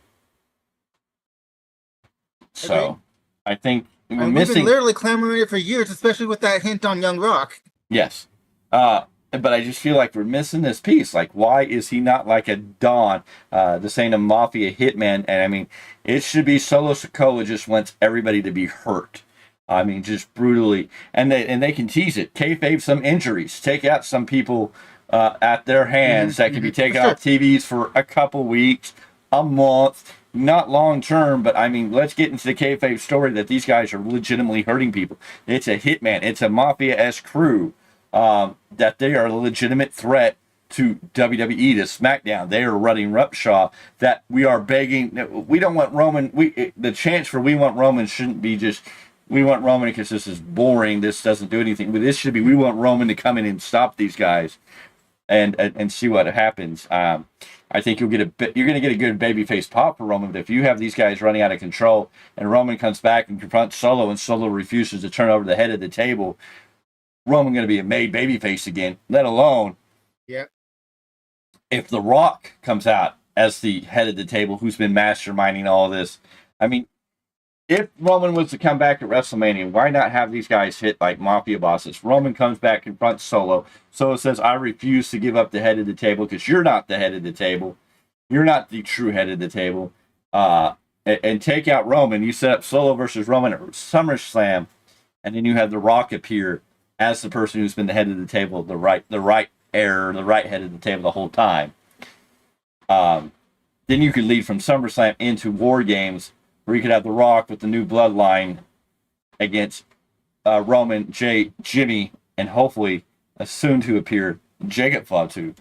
So, I think we're missing... We've been literally clamoring it for years, especially with that hint on Young Rock. Yes. But I just feel like we're missing this piece. Like, why is he not like a Don, this ain't a mafia hitman? And I mean, it should be Solo Sikoa just wants everybody to be hurt. I mean, just brutally. And they can tease it. Kayfabe some injuries. Take out some people at their hands that can be taken off TVs for a couple weeks, a month. Not long term, but I mean, let's get into the kayfabe story that these guys are legitimately hurting people. It's a hitman. It's a mafia-esque crew. That they are a legitimate threat to WWE, to SmackDown. They are running roughshod. That we are begging. We don't want Roman. The chance for we want Roman shouldn't be just we want Roman because this is boring. This doesn't do anything. But this should be we want Roman to come in and stop these guys, and see what happens. I think you're going to get a good babyface pop for Roman. But if you have these guys running out of control and Roman comes back and confronts Solo and Solo refuses to turn over the head of the table, Roman going to be a made babyface again, let alone if The Rock comes out as the head of the table who's been masterminding all this. I mean, if Roman was to come back at WrestleMania, why not have these guys hit like mafia bosses? Roman comes back, confronts Solo. Solo says, I refuse to give up the head of the table because you're not the head of the table. You're not the true head of the table. And take out Roman. You set up Solo versus Roman at SummerSlam, and then you have The Rock appear as the person who's been the head of the table, the right head of the table the whole time. Then you could lead from SummerSlam into War Games, where you could have The Rock with the new bloodline against Roman, Jay, Jimmy, and hopefully a soon to appear Jacob Fatu.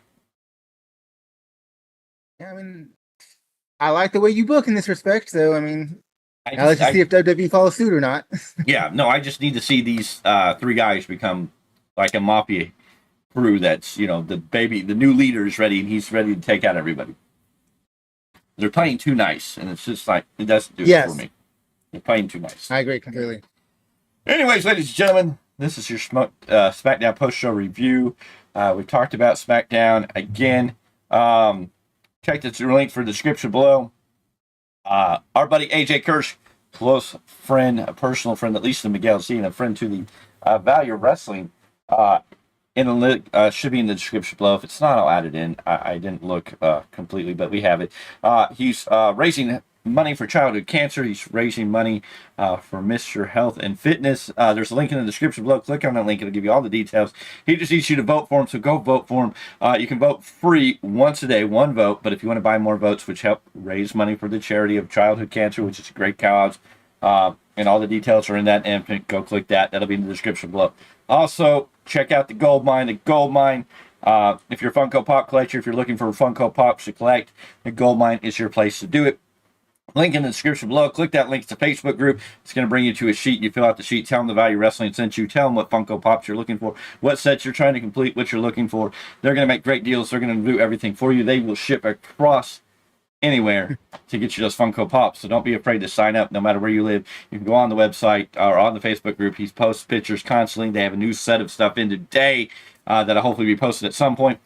Yeah, I mean, I like the way you book in this respect. So, I mean, now let's just see if WWE follows suit or not. Yeah, no, I just need to see these three guys become like a mafia crew. That's, you know, the new leader is ready, and he's ready to take out everybody. They're playing too nice, and it's just like, it doesn't do it for me. They're playing too nice. I agree completely. Anyways, ladies and gentlemen, this is your SmackDown post-show review. We've talked about SmackDown again. Check the link for the description below. Our buddy AJ Kirsch, close friend, a personal friend, at least to Miguel Z, and a friend to the Value of Wrestling, in the link should be in the description below. If it's not, I'll add it in. I didn't look completely, but we have it. He's raising money for childhood cancer. He's raising money for Mr. Health and Fitness. There's a link in the description below. Click on that link. It'll give you all the details. He just needs you to vote for him, so go vote for him. You can vote free once a day, one vote, but if you want to buy more votes, which help raise money for the charity of childhood cancer, which is a great cause, and all the details are in that, and go click that. That'll be in the description below. Also, check out the Goldmine. The Goldmine, if you're a Funko Pop collector, if you're looking for Funko Pops to collect, the Goldmine is your place to do it. Link in the description below. Click that link. It's a Facebook group. It's going to bring you to a sheet. You fill out the sheet. Tell them the Value Wrestling sent you. Tell them what Funko Pops you're looking for, what sets you're trying to complete, what you're looking for. They're going to make great deals. They're going to do everything for you. They will ship across anywhere to get you those Funko Pops. So don't be afraid to sign up no matter where you live. You can go on the website or on the Facebook group. He posts pictures constantly. They have a new set of stuff in today that'll hopefully be posted at some point.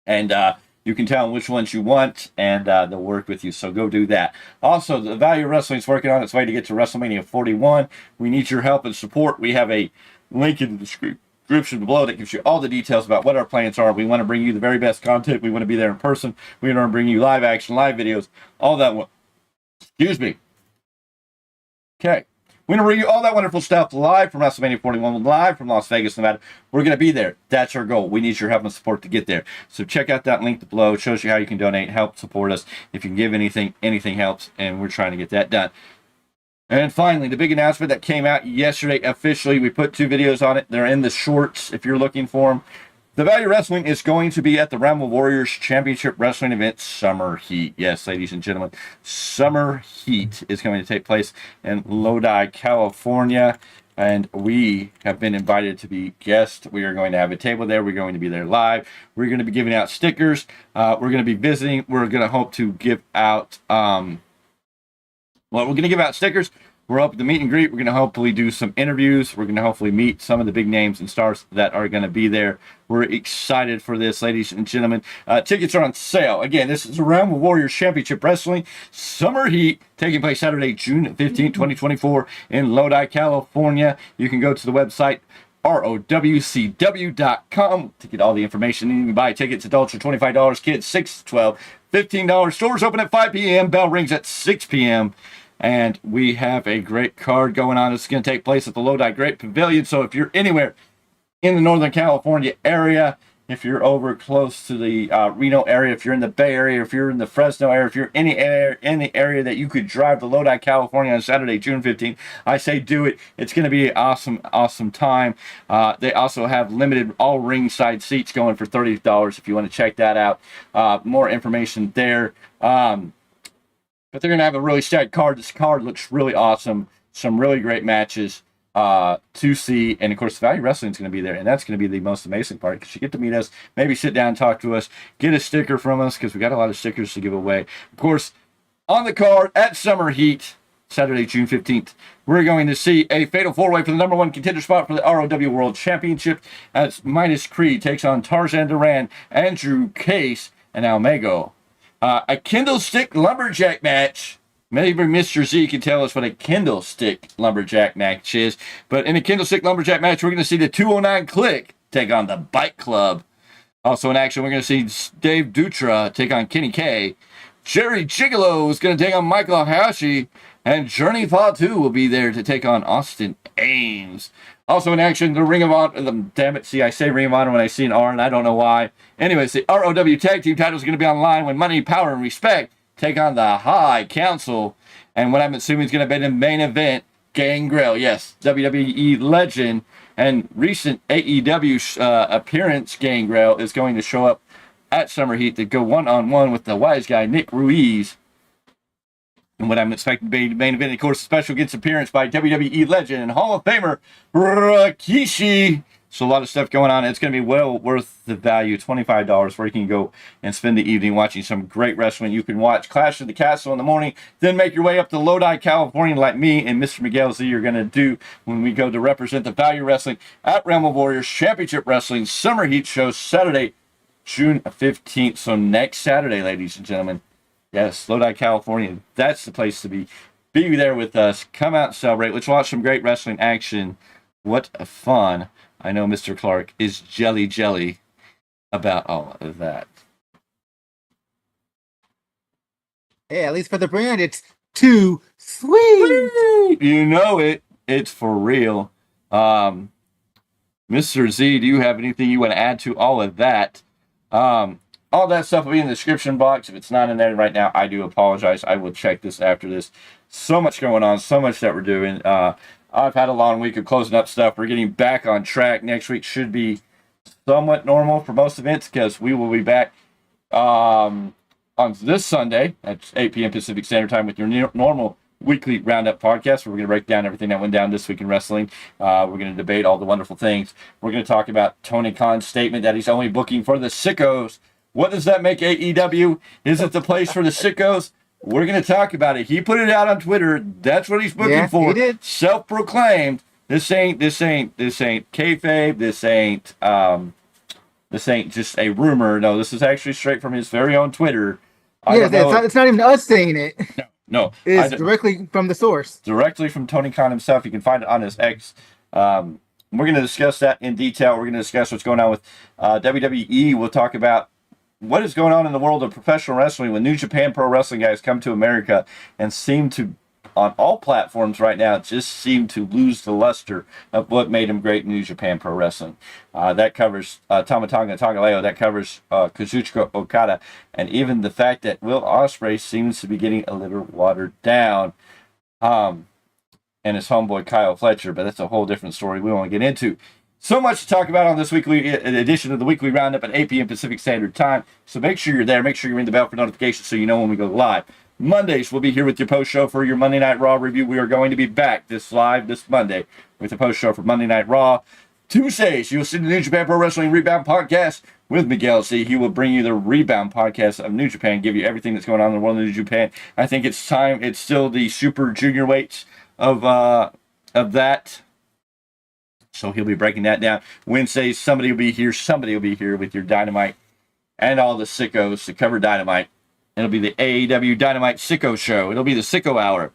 And you can tell them which ones you want, and they'll work with you. So go do that. Also, the Value of Wrestling is working on its way to get to WrestleMania 41. We need your help and support. We have a link in the description below that gives you all the details about what our plans are. We want to bring you the very best content. We want to be there in person. We want to bring you live action, live videos, all that. Excuse me. Okay. We're going to bring you all that wonderful stuff live from WrestleMania 41, live from Las Vegas, Nevada. We're going to be there. That's our goal. We need your help and support to get there. So check out that link below. It shows you how you can donate, help support us. If you can give anything, anything helps, and we're trying to get that done. And finally, the big announcement that came out yesterday officially. We put 2 videos on it. They're in the shorts if you're looking for them. The Value Wrestling is going to be at the Realm of Warriors Championship Wrestling event, Summer Heat. Yes, ladies and gentlemen, Summer Heat is going to take place in Lodi, California. And we have been invited to be guests. We are going to have a table there. We're going to be there live. We're going to be giving out stickers. We're going to be visiting. We're going to hope to give out, we're going to give out stickers. We're up at the meet and greet. We're going to hopefully do some interviews. We're going to hopefully meet some of the big names and stars that are going to be there. We're excited for this, ladies and gentlemen. Tickets are on sale. Again, this is the Realm of Warriors Championship Wrestling Summer Heat, taking place Saturday, June 15, 2024 in Lodi, California. You can go to the website rowcw.com to get all the information. You can buy tickets. Adults are $25, kids 6 to 12, $15. Stores open at 5 p.m. Bell rings at 6 p.m. And we have a great card going on. It's going to take place at the Lodi Great Pavilion. So if you're anywhere in the Northern California area, if you're over close to the Reno area, if you're in the Bay Area, if you're in the Fresno area, if you're in the area that you could drive to Lodi, California on Saturday, June 15th, I say do it. It's going to be an awesome, awesome time. They also have limited all ringside seats going for $30 if you want to check that out. More information there. But they're going to have a really stacked card. This card looks really awesome. Some really great matches to see. And, of course, Value Wrestling is going to be there. And that's going to be the most amazing part because you get to meet us, maybe sit down and talk to us, get a sticker from us because we got a lot of stickers to give away. Of course, on the card at Summer Heat, Saturday, June 15th, we're going to see a fatal 4-way for the #1 contender spot for the ROW World Championship as Midas Creed takes on Tarzan Duran, Andrew Case, and Almego. A Kindlestick Lumberjack match Maybe Mr. Z can tell us what a candlestick lumberjack match is. But in a candlestick lumberjack match, we're going to see the 209 Click take on the Bike Club. Also in action, we're going to see Dave Dutra take on Kenny K. Jerry Gigolo is going to take on Michael Hayashi. And Journey Fatu will be there to take on Austin Ames. Also in action, the Ring of Honor. Damn it, see, I say Ring of Honor when I see an R, and I don't know why. Anyways, the ROW Tag Team titles are going to be on line when Money, Power, and Respect take on the High Council. And what I'm assuming is going to be the main event, Gangrel. Yes, WWE legend and recent AEW appearance, Gangrel, is going to show up at Summer Heat to go one-on-one with the wise guy, Nick Ruiz. And what I'm expecting to be the main event, of course, a special guest appearance by WWE legend and Hall of Famer Rikishi. So a lot of stuff going on. It's going to be well worth the value, $25, where you can go and spend the evening watching some great wrestling. You can watch Clash of the Castle in the morning, then make your way up to Lodi, California, like me and Mr. Miguel Z are going to do when we go to represent the Value Wrestling at Realm of Warriors Championship Wrestling Summer Heat Show, Saturday, June 15th. So next Saturday, ladies and gentlemen. Yes, Lodi, California. That's the place to be. Be there with us. Come out and celebrate. Let's watch some great wrestling action. What a fun. I know Mr. Clarke is jelly about all of that. Hey, at least for the brand, it's too sweet. You know it. It's for real. Mr. Z, do you have anything you want to add to all of that? All that stuff will be in the description box. If it's not in there right now, I do apologize. I will check this after this. So much going on, so much that we're doing. I've had a long week of closing up stuff. We're getting back on track. Next week should be somewhat normal for most events because we will be back on this Sunday at 8 p.m. Pacific Standard Time with your normal weekly roundup podcast where we're going to break down everything that went down this week in wrestling. We're going to debate all the wonderful things. We're going to talk about Tony Khan's statement that he's only booking for the sickos. What does that make AEW? Is it the place for the sickos? We're going to talk about it. He put it out on Twitter. That's what he's booking for. He did. Self-proclaimed. This ain't kayfabe. This ain't just a rumor. No, this is actually straight from his very own Twitter. It's not even us saying it. No. It's directly from the source. Directly from Tony Khan himself. You can find it on his X. We're going to discuss that in detail. We're going to discuss what's going on with WWE. We'll talk about what is going on in the world of professional wrestling when New Japan Pro Wrestling guys come to America and seem to, on all platforms right now, just seem to lose the luster of what made them great in New Japan Pro Wrestling. That covers Tama Tonga Tongaleo. That covers Kazuchika Okada. And even the fact that Will Ospreay seems to be getting a little watered down. And his homeboy Kyle Fletcher. But that's a whole different story we won't get into. So much to talk about on this weekly edition of the Weekly Roundup at 8 p.m. Pacific Standard Time. So make sure you're there. Make sure you ring the bell for notifications so you know when we go live. Mondays, we'll be here with your post-show for your Monday Night Raw review. We are going to be back this Monday with the post-show for Monday Night Raw. Tuesdays, you'll see the New Japan Pro Wrestling Rebound Podcast with Miguel C. He will bring you the Rebound Podcast of New Japan, give you everything that's going on in the world of New Japan. I think it's time. It's still the super junior weights of that. So he'll be breaking that down. Wednesdays, somebody will be here with your Dynamite and all the sickos to cover Dynamite. It'll be the AEW Dynamite Sicko Show. It'll be the Sicko Hour.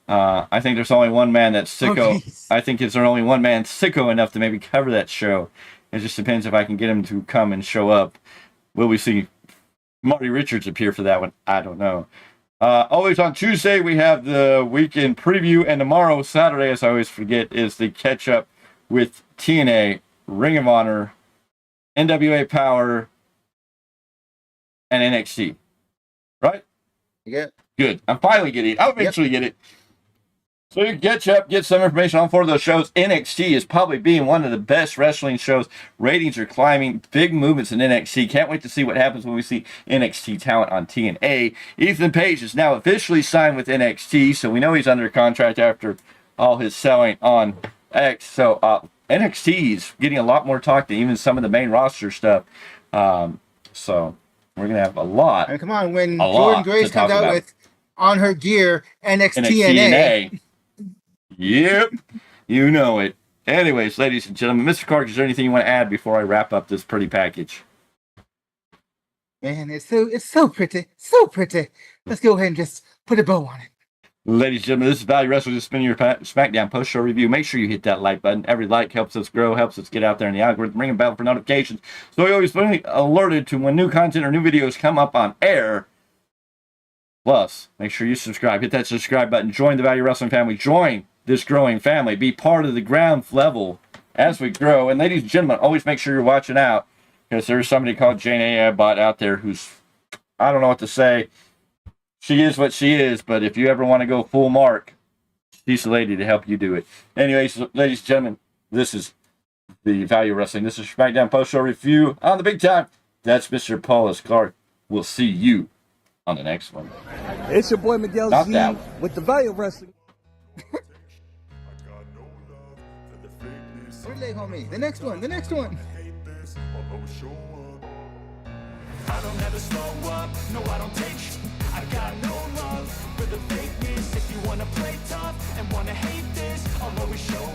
I think there's only one man that's sicko. I think there's only one man sicko enough to maybe cover that show. It just depends if I can get him to come and show up. Will we see Marty Richards appear for that one? I don't know. Always on Tuesday, we have the weekend preview. And tomorrow, Saturday, as I always forget, is the catch-up with TNA, Ring of Honor, NWA Power, and NXT. Right? Yeah. Good. I'm finally getting it. I'll eventually get it. So you get some information on 4 of those shows. NXT is probably being one of the best wrestling shows. Ratings are climbing. Big movements in NXT. Can't wait to see what happens when we see NXT talent on TNA. Ethan Page is now officially signed with NXT, so we know he's under contract after all his selling on X. So NXT is getting a lot more talk than even some of the main roster stuff. So we're going to have a lot. I mean, come on, when Jordan Grace comes out with on her gear NXT. Yep, you know it. Anyways, ladies and gentlemen, Mr. Clarke, is there anything you want to add before I wrap up this pretty package? Man, it's so pretty, so pretty. Let's go ahead and just put a bow on it. Ladies and gentlemen, this is Value Wrestling, just spinning your SmackDown post-show review. Make sure you hit that like button. Every like helps us grow, helps us get out there in the algorithm, ring a bell for notifications, so you're always fully alerted to when new content or new videos come up on air. Plus, make sure you subscribe. Hit that subscribe button. Join the Value Wrestling family. Join this growing family. Be part of the ground level as we grow. And ladies and gentlemen, always make sure you're watching out, because there's somebody called Jane A. Abbott out there who's, I don't know what to say. She is what she is, but if you ever want to go full mark, she's the lady to help you do it. Anyways, ladies and gentlemen, this is the Value Wrestling. This is SmackDown post-show review on the big time. That's Mr. Paulus, Clarke. We'll see you on the next one. It's your boy Miguel Not Z that with the Value Wrestling. Relay, homie. The next one. I don't ever slow up, no I don't take I got no love for the fakeness. If you wanna play tough and wanna hate this, I'll always show